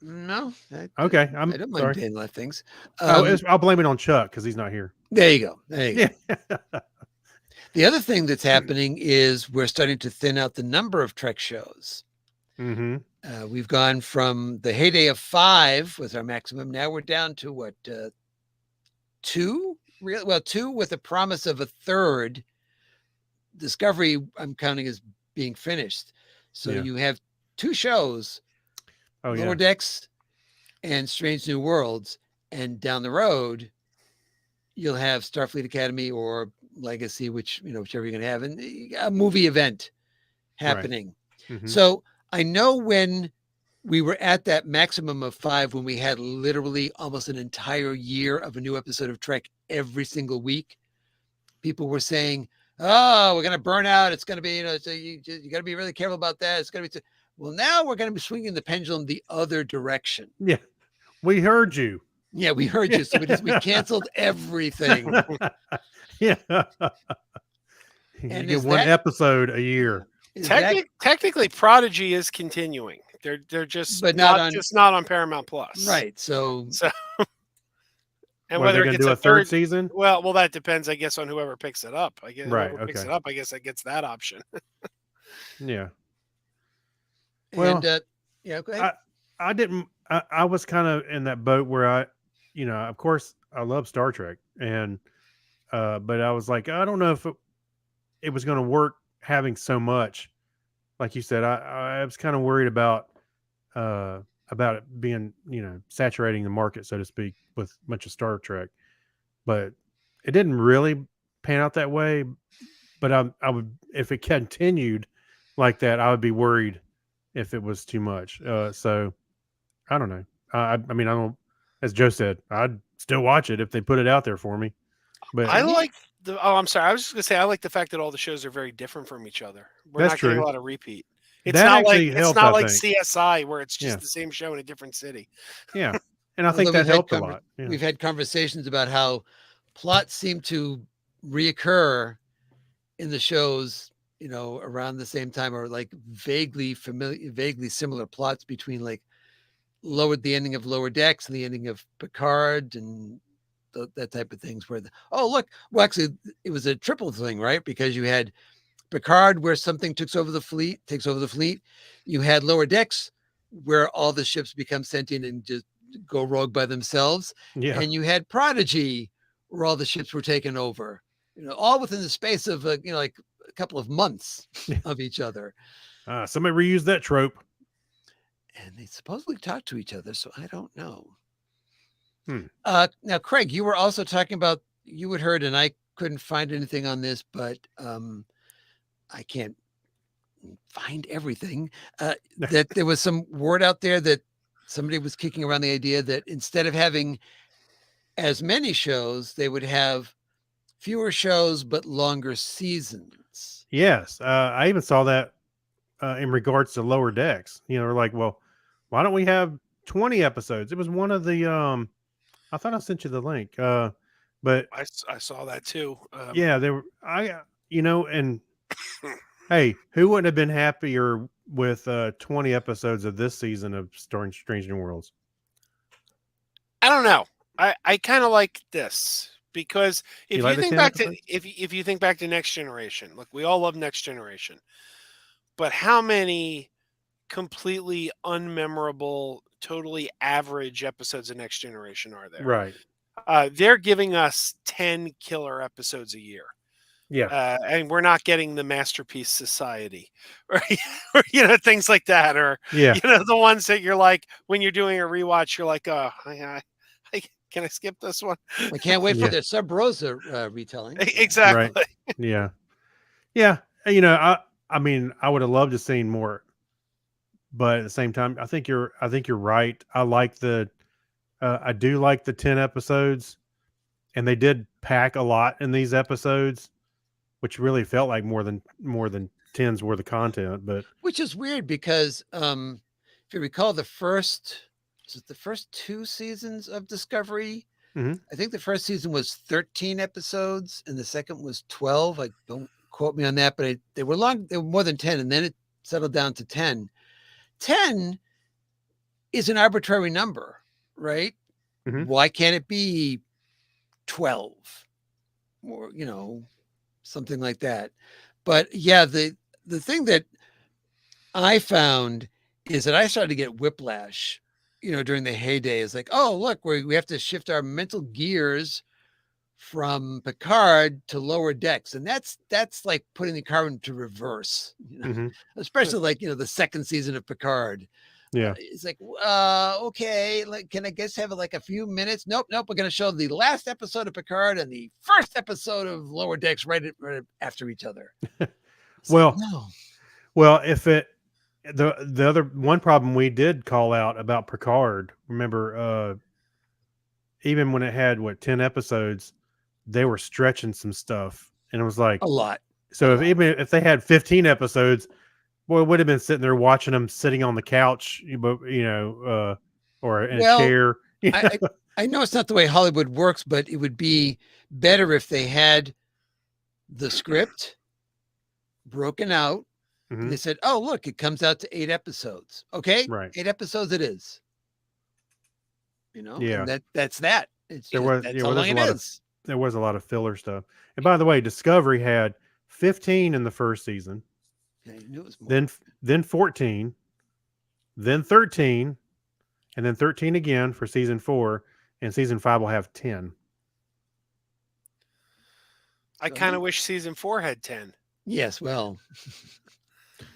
No. Okay. I don't mind day in the life things. I'll blame it on Chuck because he's not here. There you go. The other thing that's happening is we're starting to thin out the number of Trek shows. We've gone from the heyday of 5 was our maximum. Now we're down to 2 really, well, 2 with the promise of a third. Discovery, I'm counting as being finished. So Yeah. you have 2 shows, Oh Lower yeah. Decks and Strange New Worlds, and down the road you'll have Starfleet Academy or Legacy, whichever you're going to have, and a movie event happening. Mhm. So I know when we were at that maximum of 5, when we had literally almost an entire year of a new episode of Trek every single week, people were saying, "Oh, we're going to burn out. It's going to be, so you got to be really careful about that. It's going to be." Well, now we're going to be swinging the pendulum the other direction. Yeah. We heard you. Yeah, we heard you. So we canceled everything. Yeah. You And get is one that- episode a year. Is that, Technically, Prodigy is continuing. They're just But not on- not on Paramount Plus, right? So So, and What, are whether they it going to gets do a a third third, season? well, that depends, I guess, on whoever picks it up. I guess Right, whoever picks okay. it up, I guess that gets that option. Yeah. Well, and yeah, go ahead. I didn't. I was kind of in that boat where of course, I love Star Trek, and but I was like, I don't know if it was going to work having so much. Like you said, I was kind of worried about it being saturating the market, so to speak, with a bunch of Star Trek. But it didn't really pan out that way. But I would, if it continued like that, I would be worried if it was too much. So I don't know. I mean, I don't. As Joe said, I'd still watch it if they put it out there for me. But I like the. Oh, I'm sorry. I was just gonna say I like the fact that all the shows are very different from each other. We're That's not getting true. a lot of repeat. It's That not like actually it's helped, not I like think. CSI where it's just Yeah. the same show in a different city. yeah, and I think Although that helped a lot. Yeah. We've had conversations about how plots seem to reoccur in the shows, around the same time, or like vaguely similar plots between like the ending of Lower Decks and the ending of Picard and that type of things. Where actually it was a triple thing, right? Because you had Picard where something takes over the fleet. You had Lower Decks where all the ships become sentient and just go rogue by themselves. Yeah. And you had Prodigy where all the ships were taken over, all within the space of like a couple of months of each other. Somebody reused that trope. And they supposedly talk to each other, so I don't know. Hmm. Now, Craig, you were also talking about, you had heard, and I couldn't find anything on this, but I can't find everything, that there was some word out there that somebody was kicking around the idea that instead of having as many shows, they would have fewer shows but longer seasons. Yes, I even saw that in regards to Lower Decks. They're like, well, why don't we have 20 episodes? It was one of the I thought I sent you the link. But I saw that too. yeah, they were and hey, who wouldn't have been happier with 20 episodes of this season of Strange New Worlds? I don't know. I kind of like this because if like you the think 10 back episodes? to if you think back to Next Generation, look, we all love Next Generation, but how many completely unmemorable, totally average episodes of Next Generation are there? Right. They're giving us 10 killer episodes a year. Yeah. And we're not getting the Masterpiece Society or, things like that. Or, Yeah. the ones that you're like, when you're doing a rewatch, you're like, oh, can I skip this one? I can't wait for Yeah. their Sub Rosa retelling. Exactly. Yeah. Yeah. I mean, I would have loved to seen more, but at the same time, I think you're right. I do like the 10 episodes, and they did pack a lot in these episodes, which really felt like more than 10's worth of content. But Which is weird because if you recall the first 2 seasons of Discovery, Mhm. I think the first season was 13 episodes and the second was 12. I don't quote me on that, but they were more than 10, and then it settled down to 10. 10 is an arbitrary number, right? Mhm. Why can't it be 12 or something like that? But yeah, the thing that I found is that I started to get whiplash, during the heyday. Is like, oh, look, we have to shift our mental gears from Picard to Lower Decks, and that's like putting the car into reverse, Mhm. especially like the second season of Picard. Yeah. It's like, okay, like, can I guess have like a few minutes? Nope. We're going to show the last episode of Picard and the first episode of Lower Decks right after each other. It's Well, like, no. Well, if it the other one problem we did call out about Picard, remember, even when it had 10 episodes, they were stretching some stuff, and it was like, A lot. so a if lot. even if they had 15 episodes, boy, it would have been sitting there watching them sitting on the couch, or in a Well, chair. I know it's not the way Hollywood works, but it would be better if they had the script broken out. And Mhm. they said, oh, look, it comes out to 8 episodes. Okay. Right. 8 episodes it is. Yeah. And that's that. It's There just, was- that's yeah, how well, long there's it a lot of- is. There was a lot of filler stuff. And by the way, Discovery had 15 in the first season, I knew it was more. then 14, then 13, and then 13 again for season 4, and season 5 will have 10. I kind of wish season 4 had 10. Yes, well,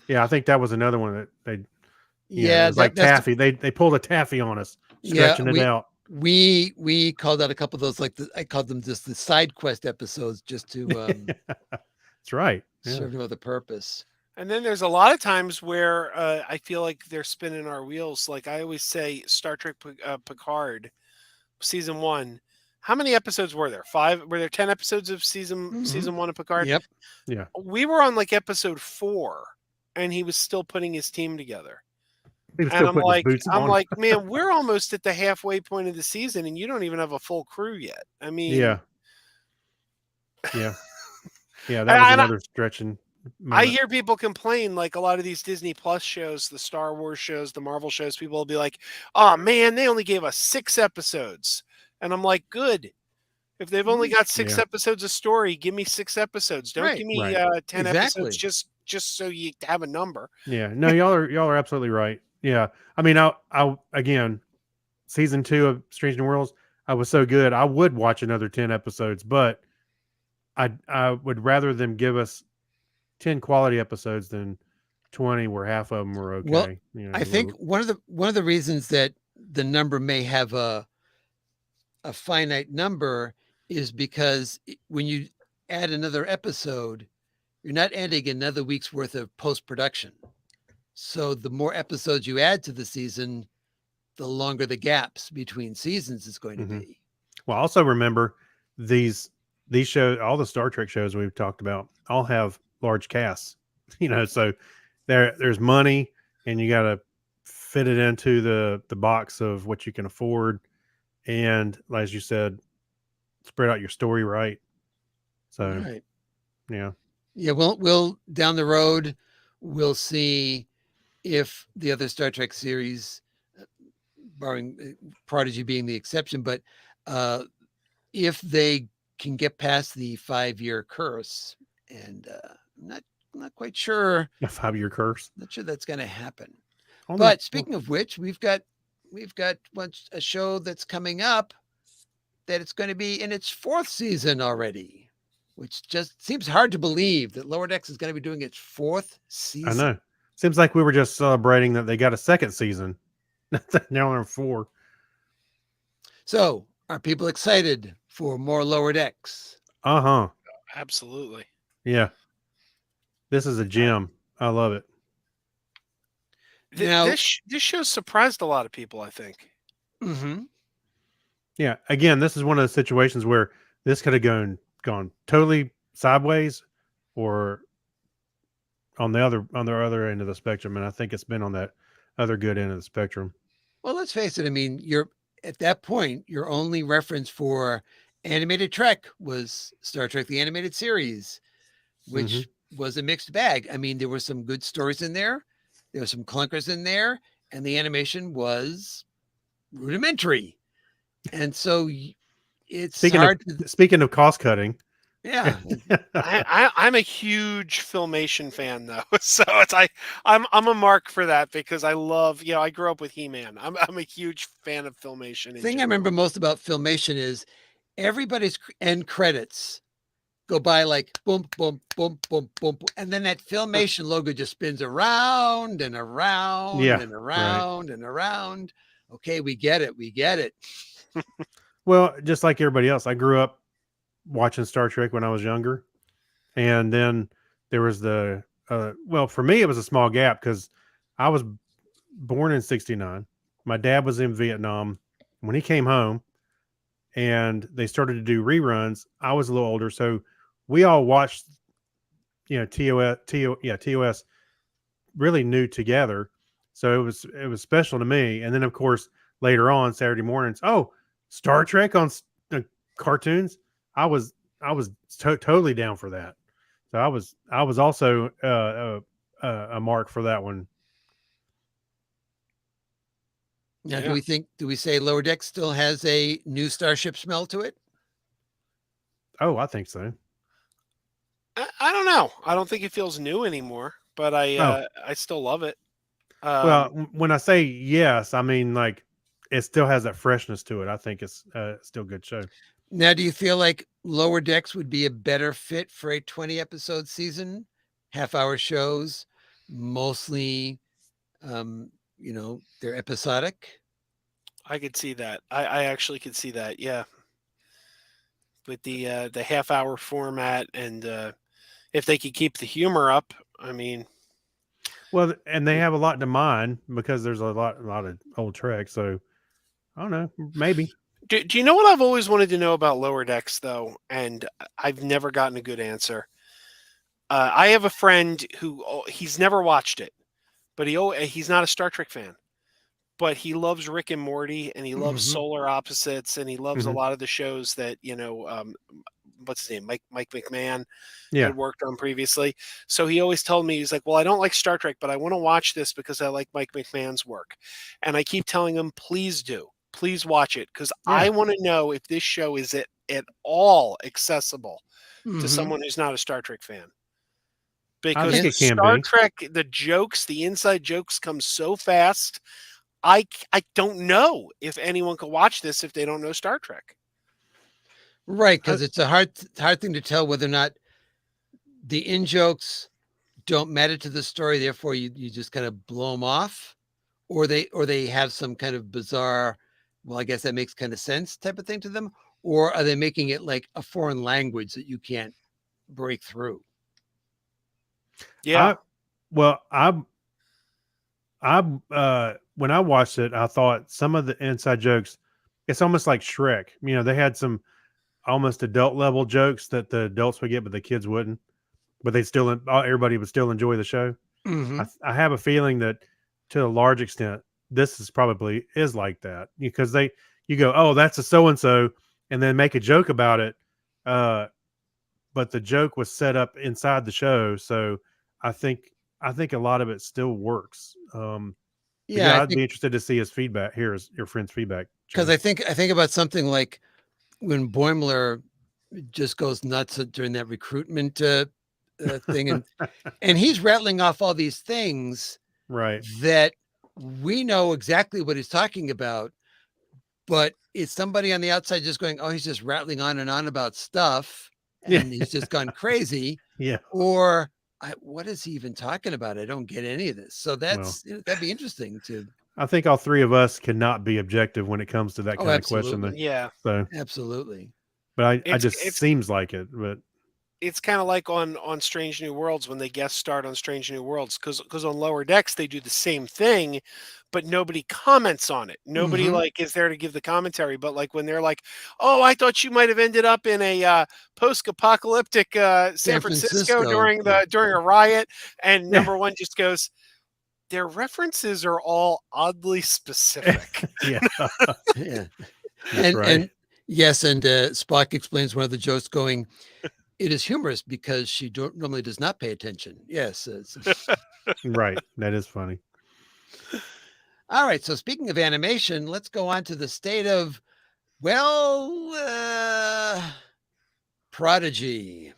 Yeah, I think that was another one that they it yeah, was like that's taffy. They pulled a taffy on us, Yeah, stretching it out. we called out a couple of those, like I called them just the side quest episodes, just to That's right. Yeah. serve no other purpose. And then there's a lot of times where I feel like they're spinning our wheels. Like I always say, Star Trek Picard, season 1. How many episodes were there? 5? Were there 10 episodes of season 1 of Picard? Yep. Yeah. We were on like episode 4, and he was still putting his team together. He was And still I'm putting his like, boots on. man, we're almost at the halfway point of the season, and you don't even have a full crew yet. I mean, Yeah. Yeah. Yeah, And that was I- another stretching I moment. hear people complain, like a lot of these Disney Plus shows, the Star Wars shows, the Marvel shows, people will be like, oh man, they only gave us 6 episodes. And I'm like, good. If they've only got 6 Yeah. episodes of story, give me 6 episodes. Don't Right. give me Right. 10 Exactly. episodes just so you have a number. Yeah, no, y'all are absolutely right. Yeah, I mean, I again, season 2 of Strange New Worlds, I was so good, I would watch another 10 episodes, but I would rather them give us 10 quality episodes than 20 where half of them were okay. Well, you know, I think one of the reasons that the number may have a finite number is because when you add another episode, you're not adding another week's worth of post-production. So the more episodes you add to the season, the longer the gaps between seasons is going to Mhm. be. well, also remember these shows, all the Star Trek shows we've talked about, all have large casts. So there's money, and you got to fit it into the box of what you can afford, and as you said, spread out your story right. So Right. yeah, Yeah, we'll down the road, we'll see if the other Star Trek series, barring Prodigy being the exception, but if they can get past the 5-year curse, and I'm not quite sure. a 5-year curse. Not sure that's going to happen. Oh, no. But speaking of which, we've got a show that's coming up that it's going to be in its 4th season already, which just seems hard to believe that Lower Decks is going to be doing its 4th season. I know. Seems like we were just celebrating that they got a second season. Now they're 4. So, are people excited for more Lower Decks? Uh-huh. Absolutely. Yeah. This is a gem. I love it. Now- This show surprised a lot of people, I think. Mm-hmm. Yeah. Again, this is one of the situations where this could have gone totally sideways or on the other end of the spectrum. And I think it's been on that other good end of the spectrum. Well, let's face it. I mean, you're at that point, your only reference for animated Trek was Star Trek: The Animated Series, which was a mixed bag. I mean, there were some good stories in there. There were some clunkers in there, and the animation was rudimentary. And so it's hard to, Speaking of cost cutting, yeah. I'm a huge Filmation fan though, so I'm a mark for that because I love, I grew up with He-Man. I'm a huge fan of Filmation. The thing I remember most about Filmation is everybody's end credits go by like boom, boom, boom, boom, boom, boom, and then that Filmation logo just spins around and around Yeah, and around and around. Okay, we get it. We get it. Well, just like everybody else, I grew up watching Star Trek when I was younger, and then there was the well, for me it was a small gap because I was born in '69. My dad was in Vietnam. When he came home and they started to do reruns, I was a little older, so we all watched, TOS really new together. So it was special to me. And then of course later on Saturday mornings, oh, Star Trek on cartoons. I was totally down for that. So I was also a mark for that one. Now, Yeah. do we say Lower Deck still has a new Starship smell to it? Oh, I think so. I don't know. I don't think it feels new anymore, but Oh. I still love it. Well, when I say yes, I mean like it still has that freshness to it. I think it's still a good show. Now, do you feel like Lower Decks would be a better fit for a 20 episode season? Half-hour shows, mostly, they're episodic. I could see that. I actually could see that. Yeah, with the half hour format, and if they could keep the humor up, I mean, Well, and they have a lot to mine because there's a lot of old Trek. So I don't know, maybe. do you know what I've always wanted to know about Lower Decks though, and I've never gotten a good answer. I have a friend who he's never watched it, but he's not a Star Trek fan, but he loves Rick and Morty, and he loves Mhm. Solar Opposites, and he loves a Mhm. lot of the shows that what's his name, Mike McMahon Yeah. had worked on previously. So he always told me, he's like, well, I don't like Star Trek, but I want to watch this because I like Mike McMahon's work. And I keep telling him, please do, please watch it, because I Yeah. want to know if this show is at all accessible to Mhm. someone who's not a Star Trek fan. I Because think the it can Star be. Trek, the jokes, the inside jokes come so fast. I don't know if anyone could watch this if they don't know Star Trek. Right, I, because it's a hard thing to tell whether or not the in jokes don't matter to the story, therefore you just kind of blow them off, or they have some kind of bizarre, well, I guess that makes kind of sense type of thing to them, or are they making it like a foreign language that you can't break through? Yeah. well, I when I watched it, I thought some of the inside jokes, it's almost like Shrek. They had some almost adult level jokes that the adults would get, but the kids wouldn't. But everybody would still enjoy the show. Mm-hmm. I have a feeling that to a large extent, this is like that because you go, oh, that's a so and so, and then make a joke about it. But the joke was set up inside the show, so I think a lot of it still works. But Yeah, yeah, I I'd think be interested to see his feedback. Here is your friend's feedback, because Joe. I think about something like when Boimler just goes nuts during that recruitment thing, and he's rattling off all these things Right. that we know exactly what he's talking about, but it's somebody on the outside just going, oh, he's just rattling on and on about stuff, Yeah. and he's just gone crazy, Yeah. or what is he even talking about? I don't get any of this. So Well, that'd be interesting to. I think all three of us cannot be objective when it comes to that Oh, kind of question. absolutely. Yeah. So, Absolutely. but I It's just seems like it. But it's kind of like on Strange New Worlds when they guest start on Strange New Worlds, because on Lower Decks they do the same thing, but nobody comments on it. Nobody Mhm. like is there to give the commentary. But like when they're like, "Oh, I thought you might have ended up in a post-apocalyptic San San Francisco Francisco. during a riot," and yeah, number one just goes, "Their references are all oddly specific." yeah, Yeah. that's right. And yes, and Spock explains one of the jokes going, it is humorous because she normally does not pay attention. Yes. Right. That is funny. All right. So speaking of animation, let's go on to the state of, well, Prodigy.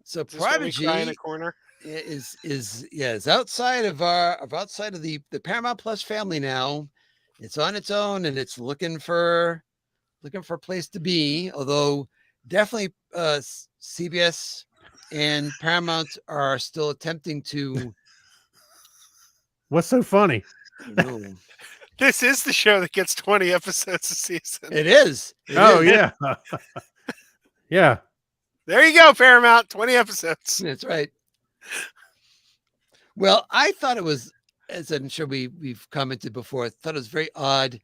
So Is this when we cry in a Prodigy corner? is outside of outside of the Paramount Plus family now. It's on its own and it's looking for looking for a place to be. Although definitely CBS and Paramount are still attempting to. What's so funny? I don't know. This is the show that gets 20 episodes a season. It is. It Oh is. yeah, yeah. There you go, Paramount, 20 episodes. That's right. Well, I thought it was, as I'm sure we've commented before, I thought it was very odd.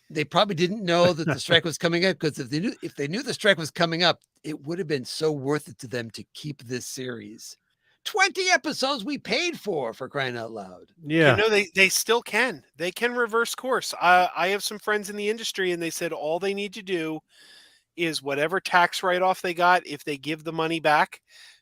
They probably didn't know that the strike was coming up, because if they knew the strike was coming up, it would have been so worth it to them to keep this series. 20 episodes we paid for crying out loud. Yeah. You know, they still can. They can reverse course. I have some friends in the industry, and they said all they need to do is whatever tax write-off they got, if they give the money back,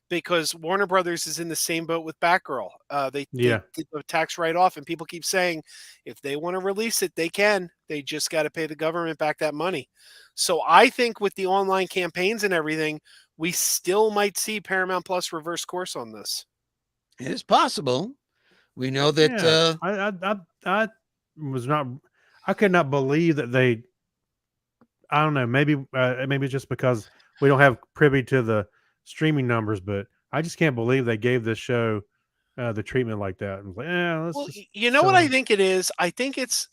because Warner Brothers is in the same boat with Batgirl. They Yeah. did the tax write-off, and people keep saying if they want to release it, they can. They just got to pay the government back that money. So I think with the online campaigns and everything, we still might see Paramount Plus reverse course on this. It is possible. We know that Yeah. I was not. I could not believe that they. I don't know. Maybe maybe just because we don't have privy to the streaming numbers, but I just can't believe they gave this show the treatment like that. And like, let's Well, just you know what I sell- think it is? I think it's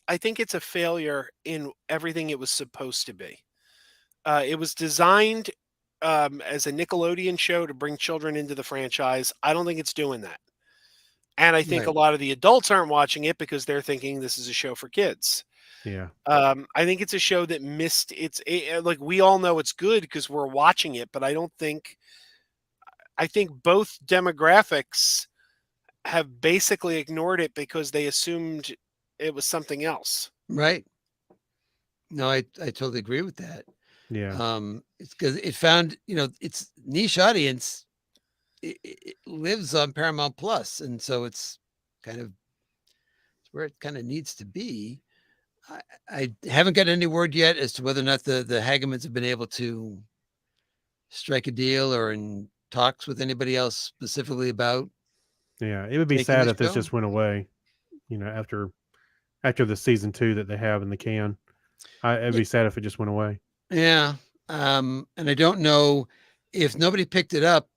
a failure in everything it was supposed to be. It was designed as a Nickelodeon show to bring children into the franchise. I don't think it's doing that. And I think Right. a lot of the adults aren't watching it because they're thinking this is a show for kids. Yeah. I think it's a show that missed like we all know it's good because we're watching it, but I think both demographics have basically ignored it because they assumed it was something else. right. No, I totally agree with that. Yeah. It's because it found, its niche audience. It lives on Paramount Plus, and so it's where it kind of needs to be. I haven't got any word yet as to whether or not the Hagemans have been able to strike a deal or in talks with anybody else specifically about. Yeah. It would be Taking sad the if this show? just went away. After the season 2 that they have in the can, it'd Yeah. be sad if it just went away. Yeah. And I don't know if nobody picked it up,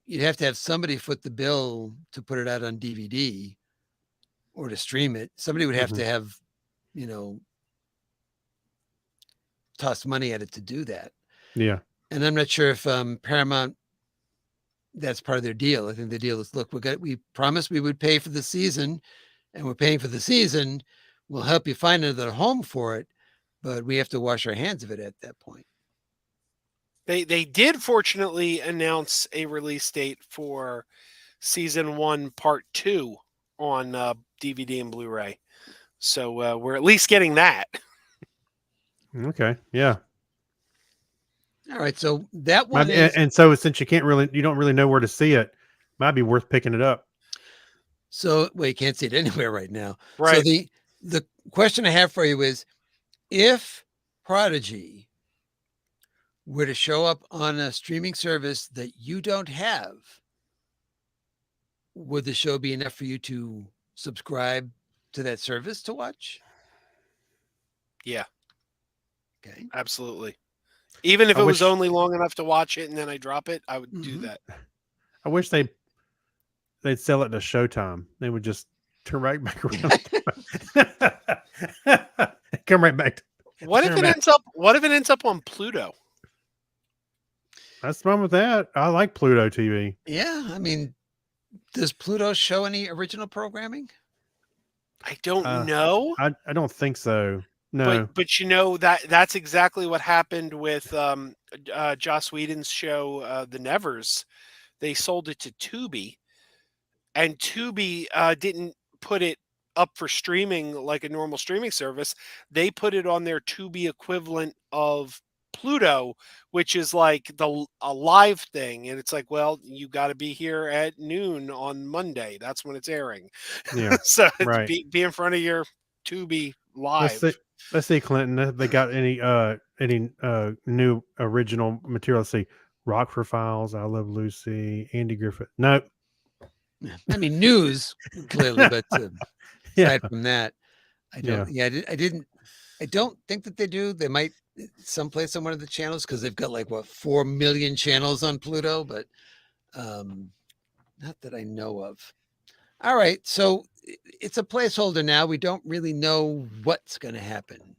you'd have to have somebody foot the bill to put it out on DVD or to stream it. Somebody would have Mhm. to have, toss money at it to do that. Yeah. And I'm not sure if Paramount, that's part of their deal. I think the deal is, look, we promised we would pay for the season, and we're paying for the season. We'll help you find another home for it, but we have to wash our hands of it at that point. They did fortunately announce a release date for season 1, part 2 on DVD and Blu-ray. So we're at least getting that. Okay. Yeah. All right. So that one is, And so since you don't really know where to see it, might be worth picking it up. so well, you can't see it anywhere right now. Right. So the question I have for you is, if Prodigy were to show up on a streaming service that you don't have, would the show be enough for you to subscribe to that service to watch? Yeah, Okay. absolutely. Even if I it was wish- only long enough to watch it and then I drop it, I would do Mhm. that. I wish they'd sell it to Showtime. They would just turn right back around. Come right back. What if Sure, it man. ends up on Pluto? That's the problem with that. I like Pluto TV. Yeah. I mean, does Pluto show any original programming? I don't Uh, know. I don't think so. No. But that's exactly what happened with Joss Whedon's show, The Nevers. They sold it to Tubi, and Tubi didn't put it up for streaming like a normal streaming service. They put it on their Tubi equivalent of Pluto, which is like a live thing, and it's like, well, you got to be here at noon on Monday. That's when it's airing. Yeah. So Right. be in front of your Tubi live. Let's see, Clinton. If they got any new original material? Let's see. Rockford Files, I Love Lucy, Andy Griffith. No. I mean, news clearly, but Yeah. aside from that, I don't. Yeah, I didn't. I don't think that they do. They might someplace on one of the channels because they've got like what 4 million channels on Pluto, but not that I know of. All right, so it's a placeholder now. We don't really know what's going to happen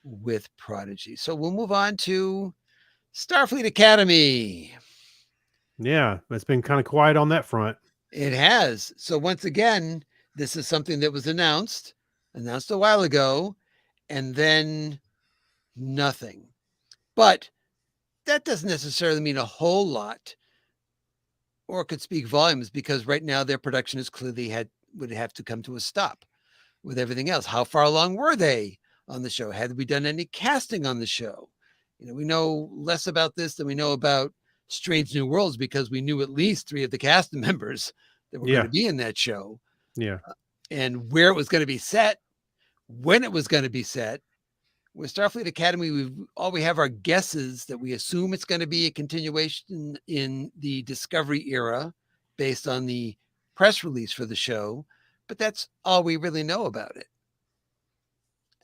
with Prodigy. So we'll move on to Starfleet Academy. Yeah, it's been kind of quiet on that front. It has. So once again, this is something that was announced a while ago, and then nothing. But that doesn't necessarily mean a whole lot, or it could speak volumes, because right now their production is clearly would have to come to a stop with everything else. How far along were they on the show? Had we done any casting on the show? We know less about this than we know about Strange New Worlds, because we knew at least 3 of the cast members that were going to be in that show. Yeah. And where it was going to be set, when it was going to be set. With Starfleet Academy, we have our guesses that we assume it's going to be a continuation in the Discovery era based on the press release for the show, but that's all we really know about it.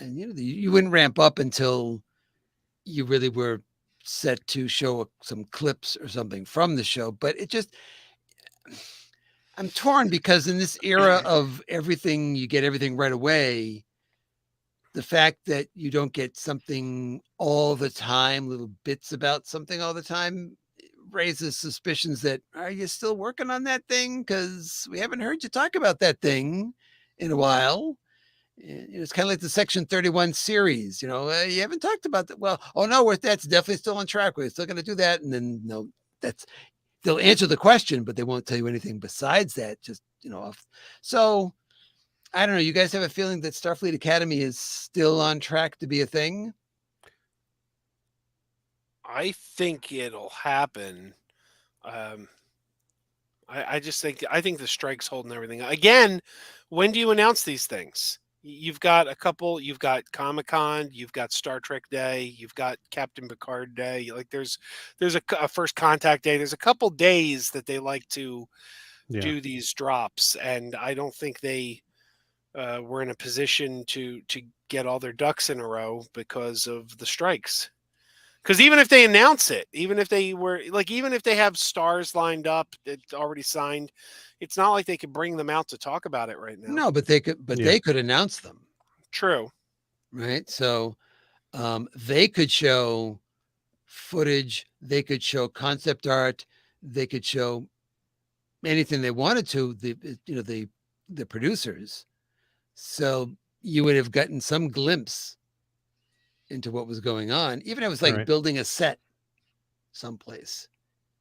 And you wouldn't ramp up until you really were set to show some clips or something from the show. But I'm torn, because in this era of everything, you get everything right away. The fact that you don't get something all the time, little bits about something all the time, raises suspicions that, are you still working on that thing? Because we haven't heard you talk about that thing in a while. It's kind of like the Section 31 series. You haven't talked about that. Well, oh no, that's definitely still on track. We're still going to do that. And then they'll answer the question, but they won't tell you anything besides that. Just so. I don't know. You guys have a feeling that Starfleet Academy is still on track to be a thing? I think it'll happen. I think the strike's holding everything. Again, when do you announce these things? You've got Comic-Con, you've got Star Trek Day, you've got Captain Picard Day. Like there's a First Contact Day. There's a couple days that they like to do these drops, and I don't think they were in a position to get all their ducks in a row because of the strikes. Because even if they announce it, even if they have stars lined up that already signed, it's not like they could bring them out to talk about it right now. No, but they could. But they could announce them. True. Right. So they could show footage. They could show concept art. They could show anything they wanted to. The producers. So you would have gotten some glimpse into what was going on. Even if it was like building a set someplace,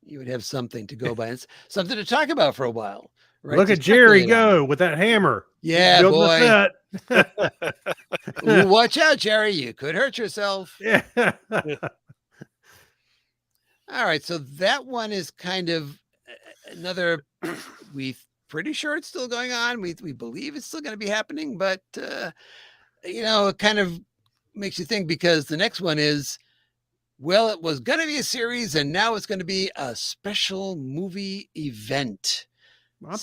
you would have something to go by and something to talk about for a while. Right? Look at Jerry go with that hammer. Yeah, boy. Ooh, watch out, Jerry. You could hurt yourself. Yeah. All right. So that one is kind of another, pretty sure it's still going on. We believe it's still going to be happening, but it kind of makes you think, because the next one is, well, it was going to be a series and now it's going to be a special movie event. I'm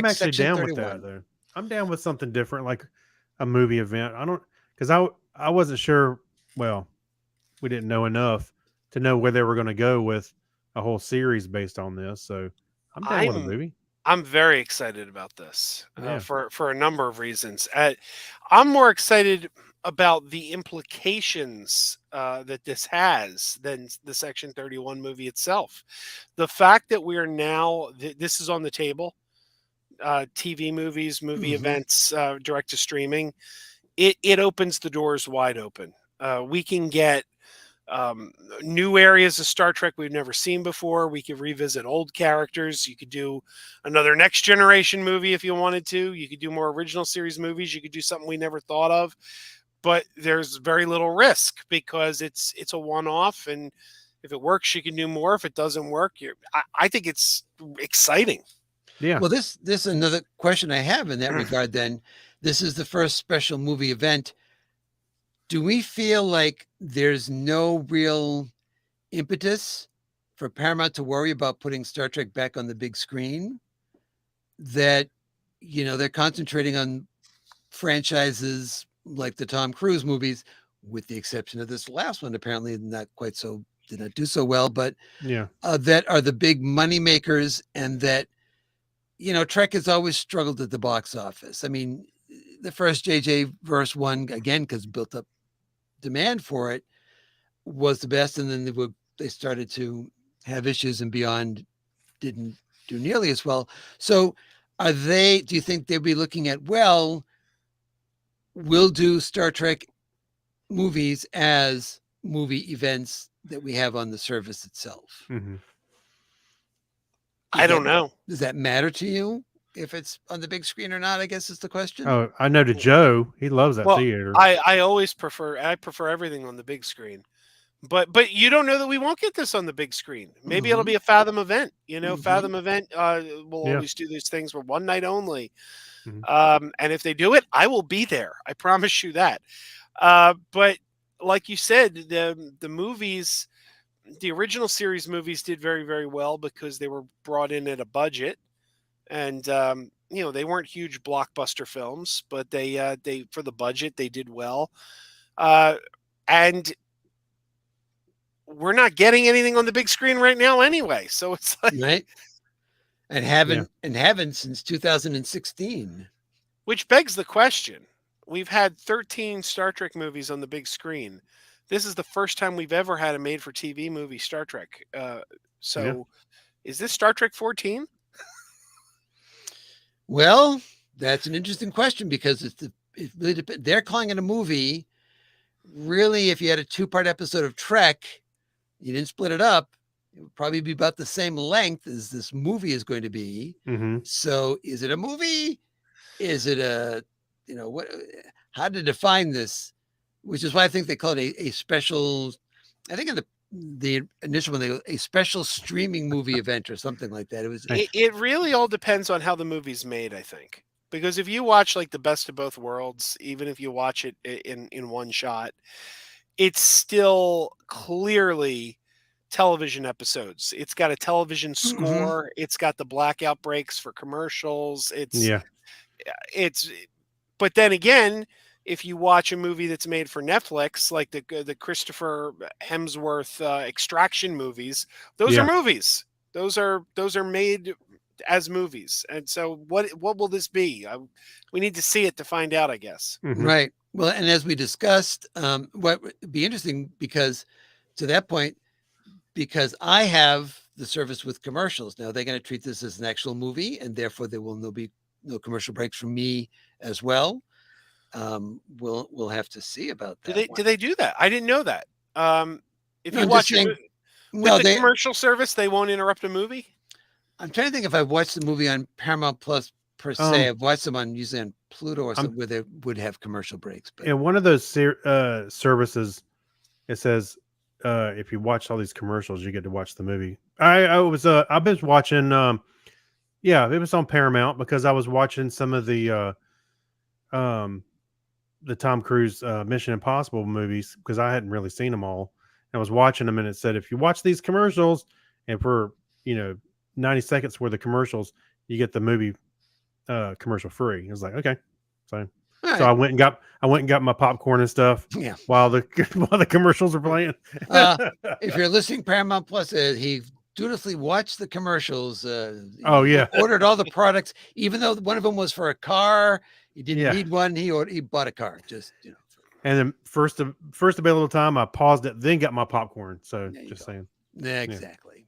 actually down with that, though. I'm down with something different, like a movie event. Because I wasn't sure. Well, we didn't know enough to know where they were going to go with a whole series based on this. So I'm down with a movie. I'm very excited about this for a number of reasons. I'm more excited about the implications that this has than the Section 31 movie itself. The fact that we are now, this is on the table, TV movies, movie events, direct to streaming, it opens the doors wide open. We can get new areas of Star Trek we've never seen before. We could revisit old characters. You could do another Next Generation movie if you wanted to. You could do more original series movies. You could do something we never thought of. But there's very little risk, because it's a one-off, and if it works, you can do more. If it doesn't work, I think it's exciting. Yeah. Well, this is another question I have in that regard. Then, this is the first special movie event. Do we feel like there's no real impetus for Paramount to worry about putting Star Trek back on the big screen? That, they're concentrating on franchises like the Tom Cruise movies, with the exception of this last one, apparently not quite so did not do so well, but Yeah. that are the big money makers, and that Trek has always struggled at the box office. I mean, the first JJ verse one, again, because built up demand for it, was the best, and then they started to have issues, and Beyond didn't do nearly as well. So do you think they'll be looking at, well, we'll do Star Trek movies as movie events that we have on the service itself? Hmm. I don't know. Does that matter to you if it's on the big screen or not? I guess is the question. Oh, I know to Joe, he loves that Well, theater. I always prefer everything on the big screen. But you don't know that we won't get this on the big screen. Maybe it'll be a Fathom event. Mhm. Fathom event will Yeah. always do these things where one night only. Mhm. And if they do it, I will be there. I promise you that. But like you said, the movies, the original series movies did very, very well because they were brought in at a budget, and they weren't huge blockbuster films, but they for the budget they did well. And we're not getting anything on the big screen right now anyway. So it's like, Right. And haven't since 2016. which begs the question. We've had 13 Star Trek movies on the big screen. This is the first time we've ever had a made for TV movie Star Trek. So is this Star Trek 14? Well, that's an interesting question, because it really depends. They're calling it a movie. Really, if you had a 2-part episode of Trek, you didn't split it up, it would probably be about the same length as this movie is going to be. Hmm. So is it a movie? Is it what? How to define this? Which is why I think they call it a special. I think in the initial one, a special streaming movie event or something like that. It was. It really all depends on how the movie's made, I think. Because if you watch like the best of both worlds, even if you watch it in one shot, it's still clearly television episodes. It's got a television score. It's got the blackout breaks for commercials. Yeah. But then again, if you watch a movie that's made for Netflix, like the Christopher Hemsworth Extraction movies, those are movies. Those are made as movies. And so what will this be? We need to see it to find out, I guess. Mhm. Right. Well, and as we discussed, what would be interesting, because to that point, because I have the service with commercials. Now they're going to treat this as an actual movie, and therefore there will be no commercial breaks from me as well. We'll have to see about that. Do they do that? I didn't know that. If No, you I'm just watch saying- it with No, the commercial service, they won't interrupt a movie. I'm trying to think if I've watched the movie on Paramount Plus per se. I've watched them on usually on Pluto or something where they would have commercial breaks. But In one of those services, it says if you watch all these commercials, you get to watch the movie. I've been watching. It was on Paramount because I was watching some of the Tom Cruise Mission Impossible movies because I hadn't really seen them all. And I was watching them, and it said if you watch these commercials, and for 90 seconds worth of commercials, you get the movie commercial free. I was like, okay, so. All So I right. went and got my popcorn and stuff Yeah. while the commercials are playing. If you're listening Paramount Plus, he dutifully watched the commercials. Oh, yeah. Ordered all the products, even though one of them was for a car. He didn't Yeah. need one. He bought a car. Just And then first available time, I paused it, then got my popcorn. So There you just go. saying. Exactly.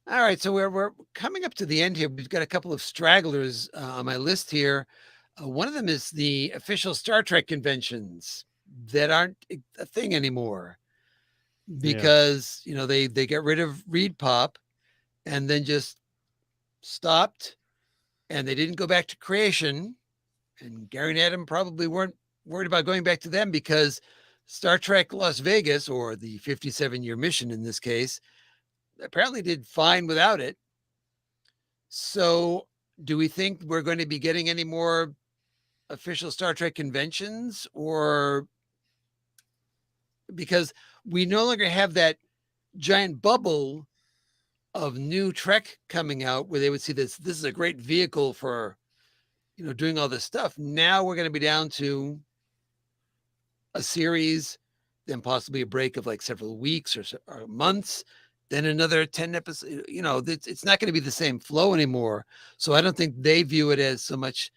All right, so we're coming up to the end here. We've got a couple of stragglers on my list here. One of them is the official Star Trek conventions that aren't a thing anymore because they got rid of Reed Pop and then just stopped, and they didn't go back to Creation. And Gary and Adam probably weren't worried about going back to them because Star Trek Las Vegas, or the 57-year mission in this case, apparently did fine without it. So do we think we're going to be getting any more official Star Trek conventions, or because we no longer have that giant bubble of new Trek coming out where they would see this is a great vehicle for doing all this stuff. Now we're going to be down to a series, then possibly a break of like several weeks or months, then another 10 episodes. You know, it's not going to be the same flow anymore. So I don't think they view it as so much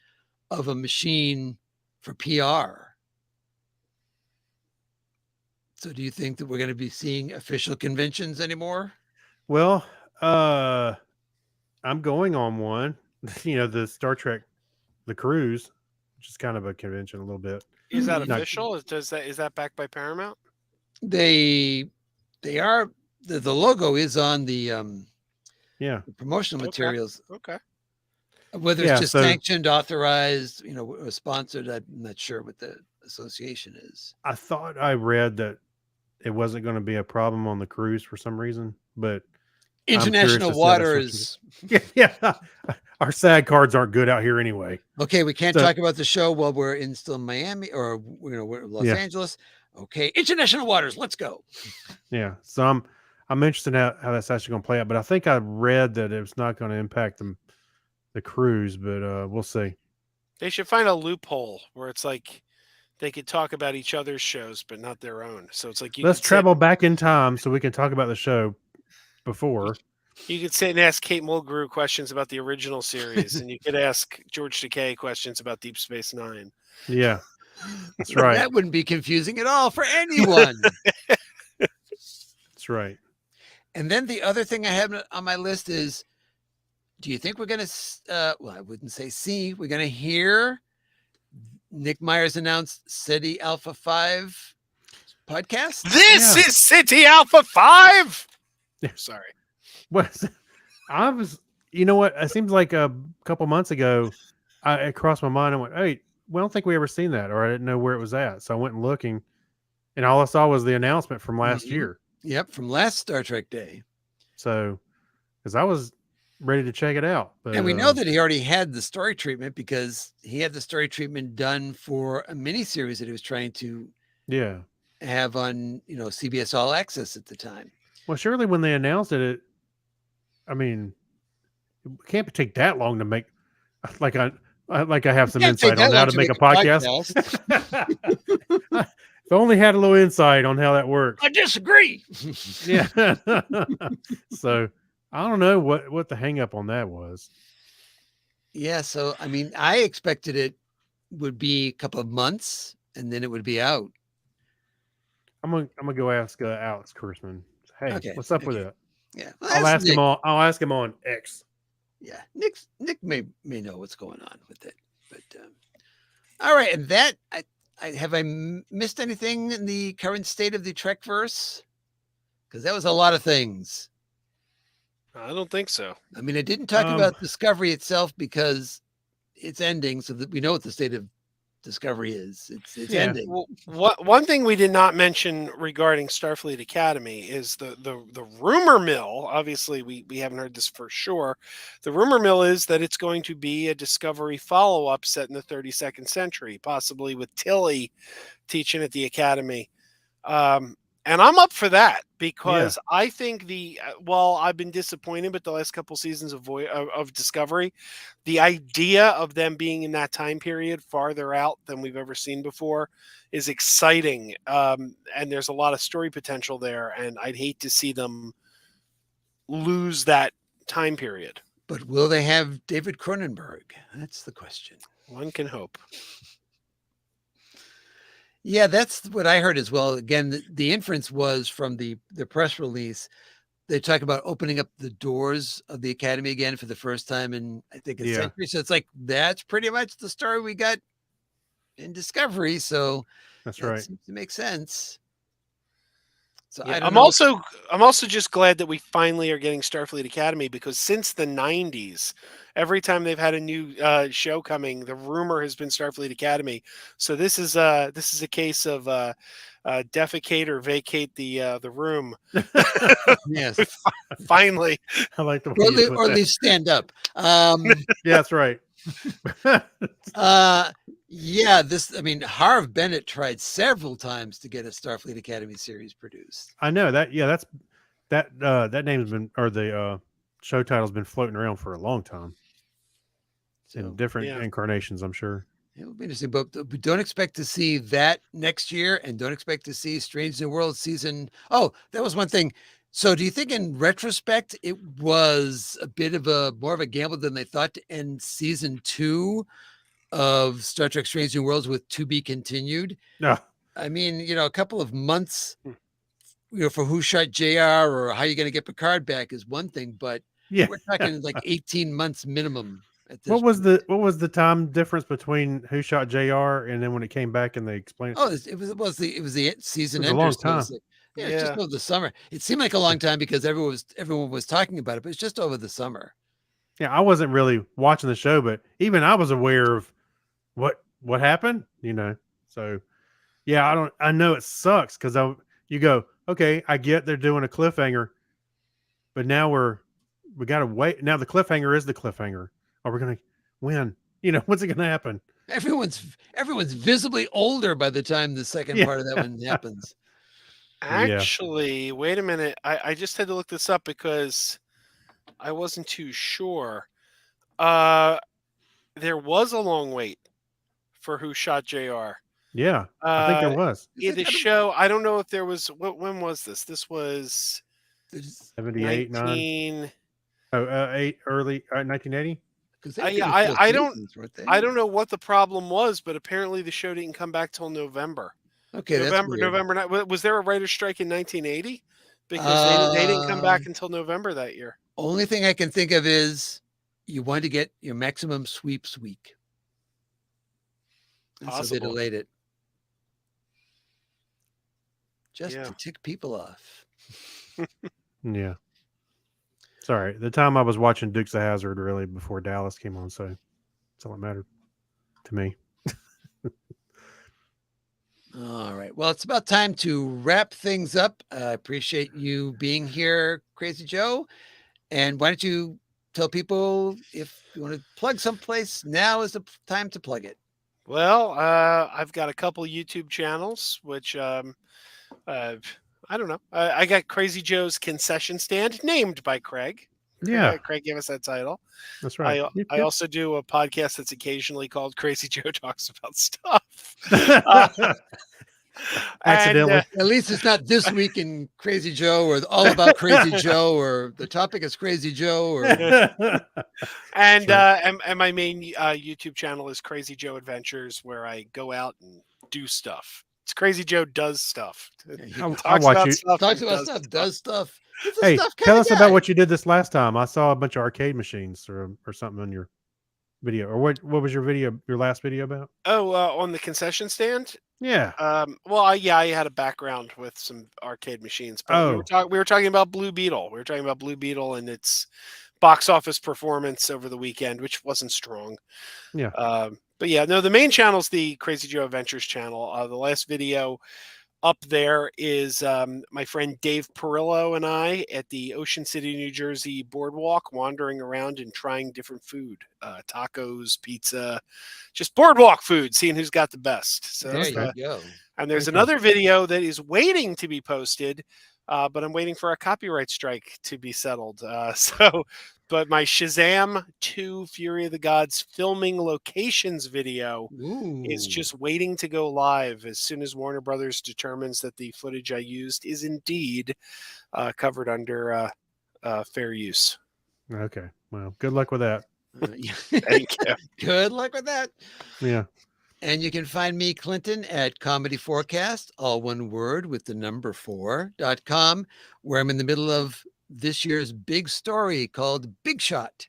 of a machine for PR. So do you think that we're going to be seeing official conventions anymore? Well, I'm going on one. You know, the Star Trek, the cruise, which is kind of a convention a little bit. Is that Not- official? Is that backed by Paramount? They are, the logo is on the Yeah. promotional Okay. materials. Okay. Whether Yeah, it's just so- sanctioned, authorized, you know, or sponsored, I'm not sure what the association is. I thought I read that it wasn't going to be a problem on the cruise for some reason, but curious International to see how this waters. yeah, our SAG cards aren't good out here anyway. Okay, we can't So- talk about the show while we're in still Miami or we're in Los Yeah. Angeles. Okay, international waters. Let's go. Yeah, so I'm interested in how that's actually going to play out. But I think I read that it's not going to impact the cruise, but we'll see. They should find a loophole where it's like they could talk about each other's shows, but not their own. So it's like Let's could sit- travel back in time so we can talk about the show before. You could sit and ask Kate Mulgrew questions about the original series, and you could ask George Takei questions about Deep Space Nine. Yeah, that's right. That wouldn't be confusing at all for anyone. That's right. And then the other thing I have on my list is, do you think we're going to, well, I wouldn't say see, we're going to hear Nick Myers announce City Alpha 5 podcast? This Yeah. is City Alpha 5. Yeah. Sorry. What I was, you know what? It seems like a couple months ago, it crossed my mind. I went, "Hey, we don't think we ever seen that," or I didn't know where it was at. So I went and looking, and all I saw was the announcement from last Mhm. year. Yep, from last Star Trek Day. So, because I was ready to check it out, but And we know that he already had the story treatment because he had the story treatment done for a miniseries that he was trying to yeah. have on, you know, CBS All Access at the time. Well, surely when they announced it, I mean, it can't take that long to make. Like I have some Can't take insight that on how long to make a podcast. If I only had a little insight on how that works. I disagree. Yeah. So I don't know what the hang up on that was. Yeah, so I mean, I expected it would be a couple of months and then it would be out. I'm gonna go ask Alex Kurtzman. Hey, Okay, what's up with okay. it? Yeah, I'll ask him on. I'll ask him on X. Yeah, Nick may know what's going on with it, but all right. And that I missed anything in the current state of the Trekverse? Because that was a lot of things. I don't think so. I mean, I didn't talk about Discovery itself because it's ending, so that we know what the state of Discovery is. It's Yeah. ending. Well, one thing we did not mention regarding Starfleet Academy is the rumor mill. Obviously, we haven't heard this for sure. The rumor mill is that it's going to be a Discovery follow-up set in the 32nd century, possibly with Tilly teaching at the Academy. And I'm up for that because I think while I've been disappointed with the last couple seasons of Discovery, the idea of them being in that time period farther out than we've ever seen before is exciting. And there's a lot of story potential there. And I'd hate to see them lose that time period. But will they have David Cronenberg? That's the question. One can hope. Yeah, that's what I heard as well. Again, the inference was from the press release. They talk about opening up the doors of the Academy again for the first time in, I think, a century. So it's like, that's pretty much the story we got in Discovery. So That's that right. seems to make sense. So Yeah, I don't I'm know. also just glad that we finally are getting Starfleet Academy because since the 90s, every time they've had a new show coming, the rumor has been Starfleet Academy. So this is a case of defecate or vacate the room. Yes. Finally, I like the way you put Or at that. least stand up. Yeah, that's right. Yeah, I mean, Harv Bennett tried several times to get a Starfleet Academy series produced. I know that. Yeah, that name's been, or the show title's been floating around for a long time in So different yeah. incarnations, I'm sure. It will be interesting, but we don't expect to see that next year, and don't expect to see Strange New World season. Oh, that was one thing. So, do you think, in retrospect, it was a bit of a more of a gamble than they thought to end season 2 of Star Trek: Strange New Worlds with to be continued? No. I mean, a couple of months, Hmm. for Who Shot JR or how you going to get Picard back is one thing, but Yeah. we're talking like 18 months minimum at this What was point. the time difference between Who Shot JR and then when it came back and they explained? Oh, it was the season It was a ender. long So time. it's like, yeah, it's just Yeah. over the summer. It seemed like a long time because everyone was talking about it, but it's just over the summer. Yeah, I wasn't really watching the show, but even I was aware of what happened. So yeah, I know it sucks because you go, okay, I get they're doing a cliffhanger, but now we gotta wait. Now the cliffhanger is the cliffhanger. Are we gonna win? What's it gonna happen? Everyone's visibly older by the time the second Yeah. part of that one happens. Yeah. Actually, wait a minute. I just had to look this up because I wasn't too sure. There was a long wait for Who Shot JR. Yeah, I think there was In the show, I don't know if there was. When was this? This was There's- 78, 9, 19. early 1980. 'cause they I- finished I- both I don't- seasons, weren't they? I don't know what the problem was, but apparently the show didn't come back till November. Okay, that's November. weird. November. Was there a writer's strike in 1980? Because they didn't come back Uh, until November that year. Only thing I can think of is you want to get your maximum sweeps week. And so they Possible. delayed it. Just Yeah. to tick people off. Yeah. Sorry, the time I was watching Dukes of Hazzard really before Dallas came on, so that's all that mattered to me. All right. Well, it's about time to wrap things up. I appreciate you being here, Crazy Joe. And why don't you tell people if you want to plug someplace, now is the time to plug it. Well, I've got a couple YouTube channels, which I don't know. I got Crazy Joe's Concession Stand, named by Craig. Yeah, Craig gave us that title. that's right. I also do a podcast that's occasionally called Crazy Joe Talks About Stuff. Uh, Accidentally. And, At least it's not this week in Crazy Joe or all about Crazy Joe or the topic is Crazy Joe or and Sure. my main YouTube channel is Crazy Joe Adventures, where I go out and do stuff. It's Crazy Joe does stuff. I'll Talks watch about you. stuff. talks and about does stuff, does stuff. He's a Hey, stuff tell kinda us guy. about what you did this last time. I saw a bunch of arcade machines or something on your video. Or what was your last video about? Oh, on the concession stand. Yeah. Well, I had a background with some arcade machines, but we were talking about Blue Beetle. We were talking about Blue Beetle and its box office performance over the weekend, which wasn't strong. Yeah. But yeah, no, the main channel is the Crazy Joe Adventures channel. The last video up there is my friend Dave Perillo and I at the Ocean City, New Jersey boardwalk, wandering around and trying different food, tacos, pizza, just boardwalk food, seeing who's got the best. So There that's you go. and there's Okay. another video that is waiting to be posted, but I'm waiting for a copyright strike to be settled. But my Shazam 2 Fury of the Gods filming locations video is Ooh. just waiting to go live as soon as Warner Brothers determines that the footage I used is indeed covered under fair use. Okay. Well, good luck with that. Yeah. Thank you. Good luck with that. Yeah. And you can find me, Clinton, at Comedy Forecast, all one word with the number 4.com, where I'm in the middle of this year's big story called Big Shot.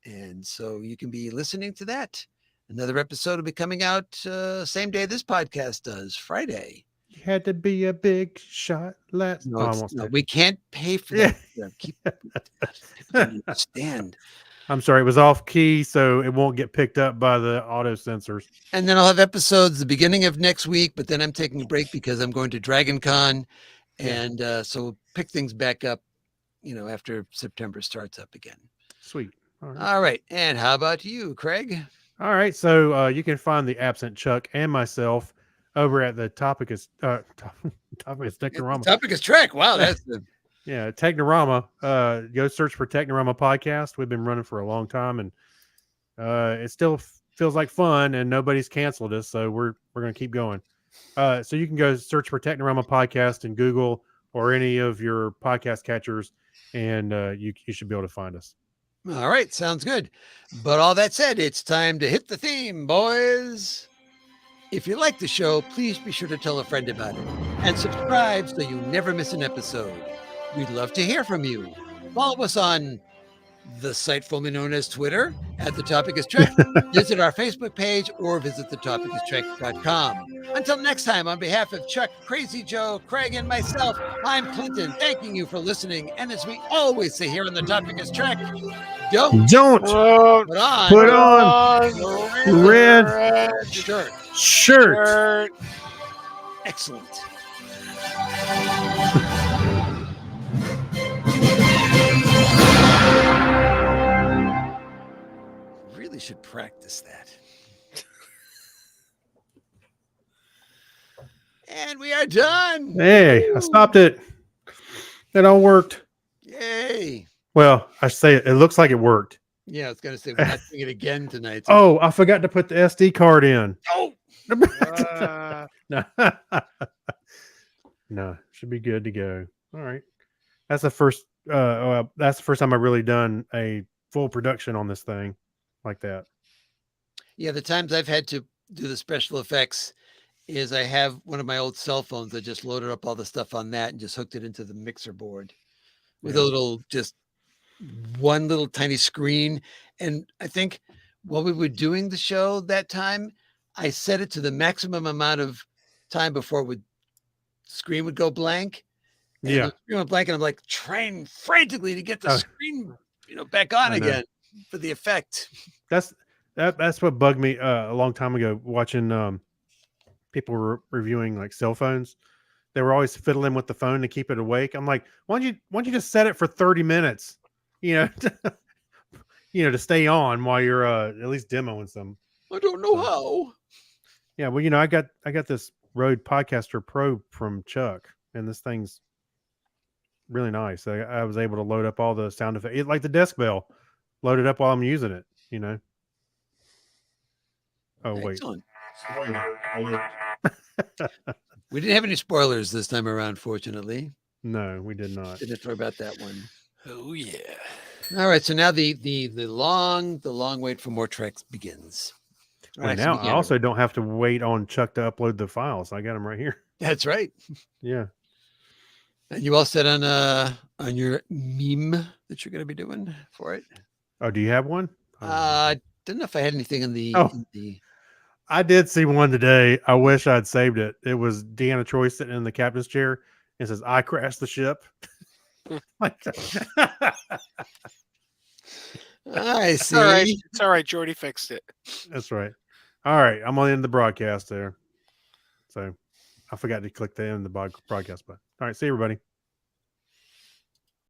And so you can be listening to that. Another episode will be coming out same day this podcast does, Friday. You had to be a big shot last. No, Oh, I it's- almost no, did. we can't pay for Yeah. that. Keep understand. I'm sorry, it was off key, so it won't get picked up by the auto sensors. And then I'll have episodes the beginning of next week, but then I'm taking a break because I'm going to Dragon Con. And so we'll pick things back up, after September starts up again. Sweet. All right. All right. And how about you, Craig? All right. So you can find the absent Chuck and myself over at the Topicus Technorama. Topic is Trek. Wow, that's the Yeah, Technorama. Go search for Technorama podcast. We've been running for a long time, and it's still feels like fun, and nobody's canceled us, so we're gonna keep going. So you can go search for Technorama Podcast in Google or any of your podcast catchers, and you should be able to find us. All right, sounds good. But all that said, it's time to hit the theme, boys. If you like the show, please be sure to tell a friend about it and subscribe so you never miss an episode. We'd love to hear from you. Follow us on the site formerly known as Twitter at The Topic is Trek. Visit our Facebook page or visit thetopicistrek.com. Until next time, on behalf of Chuck, Crazy Joe, Craig, and myself, I'm Clinton, thanking you for listening. And as we always say here on The Topic is Trek, don't put on the red shirt. shirt. Excellent. Really should practice that. And we are done. Hey, I Woo. stopped it. It all worked. Yay. Well, I say it looks like it worked. Yeah, I was going to say, we're not doing it again tonight. So- Oh, I forgot to put the SD card in. Oh. No. No, should be good to go. All right. That's the first that's the first time I've really done a full production on this thing like that. Yeah, the times I've had to do the special effects is I have one of my old cell phones. I just loaded up all the stuff on that and just hooked it into the mixer board with a little, just one little tiny screen. And I think while we were doing the show that time, I set it to the maximum amount of time before screen would go blank. And Yeah. the screen went blank, and I'm like trying frantically to get the Oh. screen, back on I know. again for the effect. That's what bugged me a long time ago watching people were reviewing like cell phones. They were always fiddling with the phone to keep it awake. I'm like, why don't you just set it for 30 minutes? To stay on while you're at least demoing some. I don't know how. Yeah, well, I got this Rode Podcaster Pro from Chuck, and this thing's really nice. I was able to load up all the sound effects, like the desk bell, load it up while I'm using it. Oh wait, Excellent. spoiler alert. We didn't have any spoilers this time around, fortunately. No, we did not. Didn't throw about that one. Oh yeah. All right, so now the long wait for more treks begins. Or Well, actually now I began. also don't have to wait on Chuck to upload the files. I got them right here. That's right. Yeah. And you all set on your meme that you're going to be doing for it. Oh, do you have one? Didn't know if I had anything in the. Oh. In the I did see one today. I wish I'd saved it. It was Deanna Troy sitting in the captain's chair and says, "I crashed the ship." I see. All right. It's all right. Jordy fixed it. That's right. All right. I'm on the end of the broadcast there. So I forgot to click the end of the broadcast button. All right. See you, everybody.